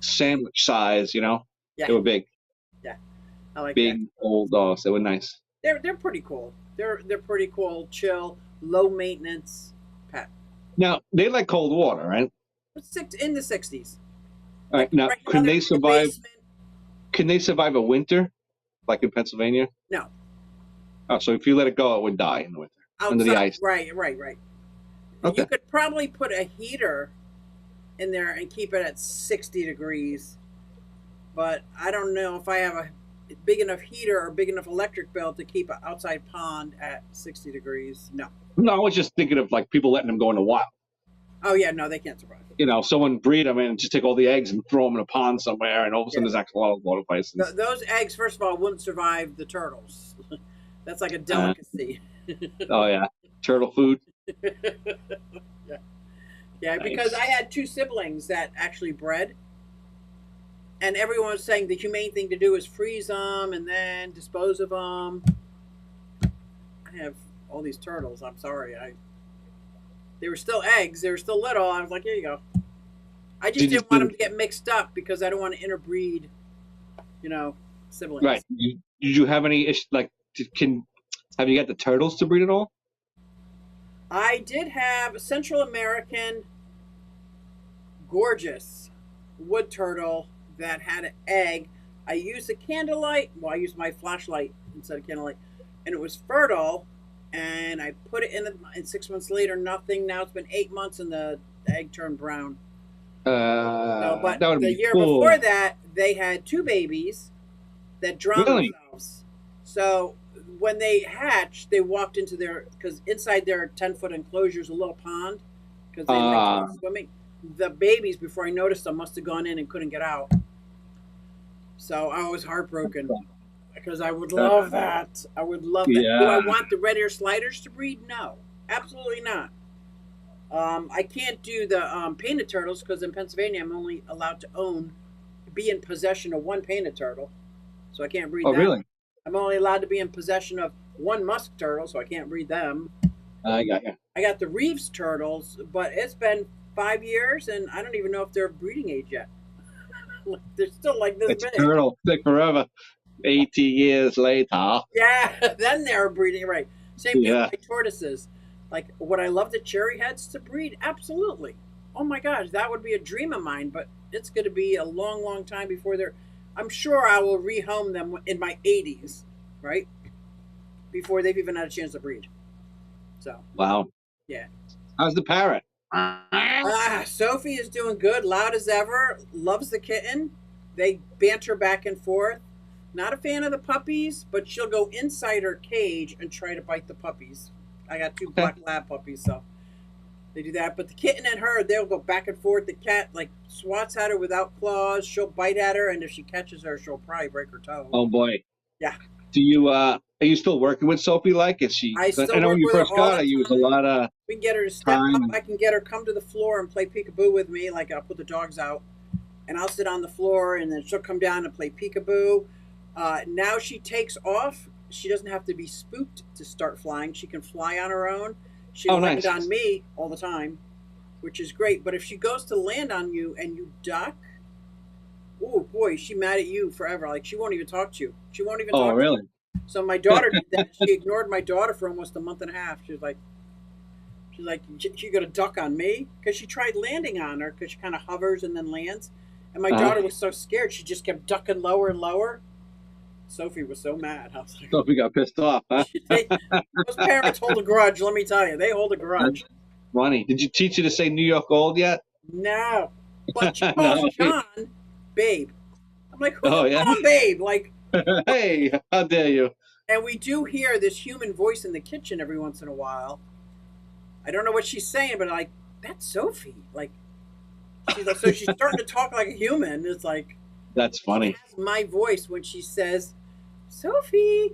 sandwich size. You know, they were big. Yeah, I like big that. old dogs. They were nice. They're pretty cool. They're pretty cool, chill, low maintenance pet. Now they like cold water, right? In the 60s. All right. Now, can they survive? Can they survive a winter, like in Pennsylvania? No. Oh, so if you let it go, it would die in the winter under the ice. Right. Okay. You could probably put a heater in there and keep it at 60 degrees, but I don't know if I have a big enough heater or big enough electric bill to keep an outside pond at 60 degrees. No. No, I was just thinking of like people letting them go in the wild. Oh yeah, no, they can't survive. You know, someone breed them and just take all the eggs and throw them in a pond somewhere, and all of a sudden there's actually a lot of water places. Those eggs, first of all, wouldn't survive the turtles. That's like a delicacy. Oh yeah, turtle food. Yeah, because I had 2 siblings that actually bred, and everyone was saying the humane thing to do is freeze them and then dispose of them. I have all these turtles. I'm sorry. They were still eggs. They were still little. I was like, here you go. I just didn't want them to get mixed up because I don't want to interbreed, siblings. Right. Did you have any issues? Like, have you got the turtles to breed at all? I did have a Central American gorgeous wood turtle that had an egg. I used a candlelight. Well, I used my flashlight instead of candlelight, and it was fertile. And I put it in, and 6 months later, nothing. Now it's been 8 months, and the egg turned brown. But the year before that, they had 2 babies that drowned themselves. So when they hatched, they walked into because inside their 10-foot enclosure is a little pond, because they like swimming. The babies, before I noticed them, must have gone in and couldn't get out. So I was heartbroken. Because I would love that. I would love that. Yeah. Do I want the red ear sliders to breed? No, absolutely not. I can't do the painted turtles because in Pennsylvania I'm only allowed to be in possession of 1 painted turtle, so I can't breed them. Oh, really? I'm only allowed to be in possession of 1 musk turtle, so I can't breed them. I got you. I got the Reeves turtles, but it's been 5 years, and I don't even know if they're breeding age yet. They're still like this big. Turtle, stick forever. 80 years later. Yeah, then they're breeding, right. Same thing with my tortoises. Like, would I love the cherry heads to breed? Absolutely. Oh my gosh, that would be a dream of mine, but it's going to be a long, long time before I'm sure I will rehome them in my 80s, right? Before they've even had a chance to breed. So. Wow. Yeah. How's the parrot? Sophie is doing good, loud as ever, loves the kitten. They banter back and forth. Not a fan of the puppies, but she'll go inside her cage and try to bite the puppies. I got 2 black lab puppies, so they do that. But the kitten and her, they'll go back and forth. The cat, swats at her without claws. She'll bite at her, and if she catches her, she'll probably break her toe. Oh, boy. Yeah. Are you still working with Sophie? Is she? I know when you first got her, you was a lot of We can get her to step up. I can get her come to the floor and play peekaboo with me. I'll put the dogs out, and I'll sit on the floor, and then she'll come down and play peekaboo. Now she takes off. She doesn't have to be spooked to start flying. She can fly on her own. She lands on me all the time, which is great. But if she goes to land on you and you duck, oh boy, she's mad at you forever. She won't even talk to you. She won't even talk to you. Oh, really? So my daughter did that. She ignored my daughter for almost a month and a half. She's like, you got a duck on me? Because she tried landing on her because she kind of hovers and then lands. And my daughter was so scared, she just kept ducking lower and lower. Sophie was so mad. I was like, Sophie got pissed off, huh? Those parents hold a grudge, let me tell you. They hold a grudge. That's funny. Did you teach her to say New York Gold yet? No. But she calls John Babe. I'm like, who's called Babe? Hey, how dare you? And we do hear this human voice in the kitchen every once in a while. I don't know what she's saying, but that's Sophie. So she's starting to talk like a human. It's that's funny. She has my voice when she says, Sophie,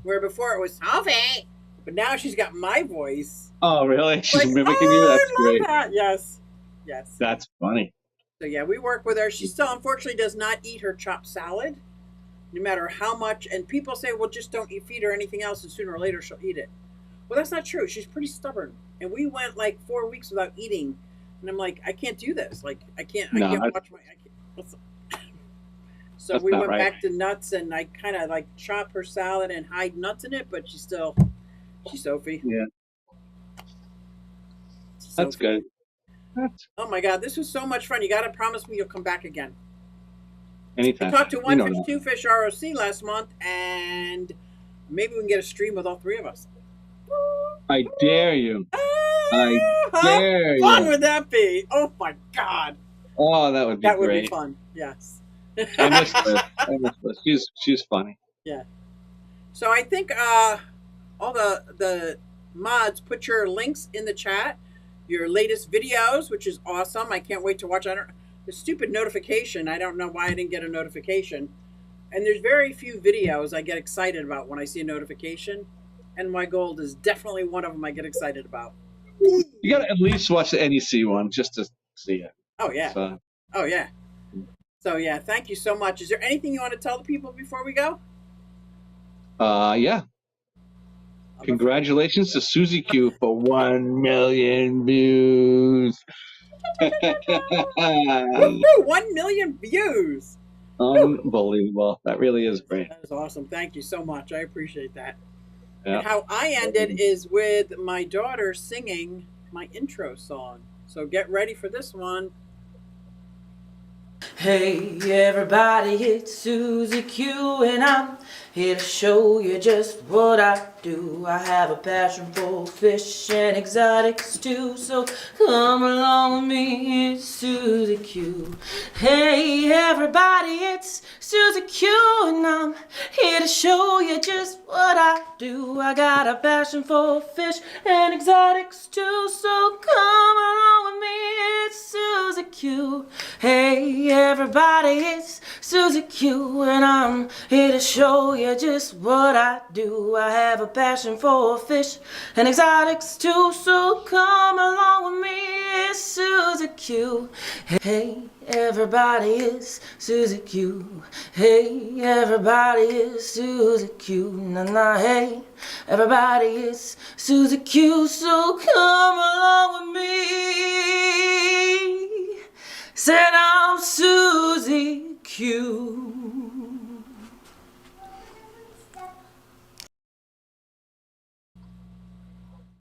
where before it was Sophie, but now she's got my voice. Oh, really? She's mimicking you? That's great. That. Yes. That's funny. So yeah, we work with her. She still unfortunately does not eat her chopped salad, no matter how much. And people say, well, just don't feed her anything else, and sooner or later she'll eat it. Well, that's not true. She's pretty stubborn. And we went like 4 weeks without eating. And I'm like, I can't do this. Like, I can't watch my, so we went back to nuts, and I kind of like chop her salad and hide nuts in it, but she's Sophie. Yeah. That's good. Oh my God, this was so much fun. You got to promise me you'll come back again. Anytime. I talked to One Fish, Two Fish ROC last month, and maybe we can get a stream with all three of us. I dare you. I dare you. How fun would that be? Oh my God. Oh, that would be great. That would be fun. Yes. I miss her. She's funny. Yeah. So I think all the mods put your links in the chat, your latest videos, which is awesome. I can't wait to watch. The stupid notification. I don't know why I didn't get a notification. And there's very few videos I get excited about when I see a notification. NYGold is definitely one of them I get excited about. You got to at least watch the NEC one just to see it. Oh, yeah. So, oh, yeah. So, yeah, thank you so much. Is there anything you want to tell the people before we go? Yeah. Congratulations to Susie Q for 1 million views. 1 million views. Unbelievable. That really is great. That is awesome. Thank you so much. I appreciate that. Yeah. And how I ended is with my daughter singing my intro song. So get ready for this one. Hey everybody, it's Susie Q, and I'm here to show you just what I do. I have a passion for fish and exotics too, so come along with me, it's Susie Q. Hey everybody, it's Susie Q, and I'm here to show you just what I do. I got a passion for fish and exotics too, so come along with me, it's Susie Q. Hey everybody, it's Susie Q, and I'm here to show you just what I do. I have a passion for fish and exotics too, so come along with me, it's Susie Q. Hey everybody, it's Susie Q. Hey everybody, it's Susie Q. Nah, hey everybody, it's Susie Q, so come along with me. Said I'm Susie Q.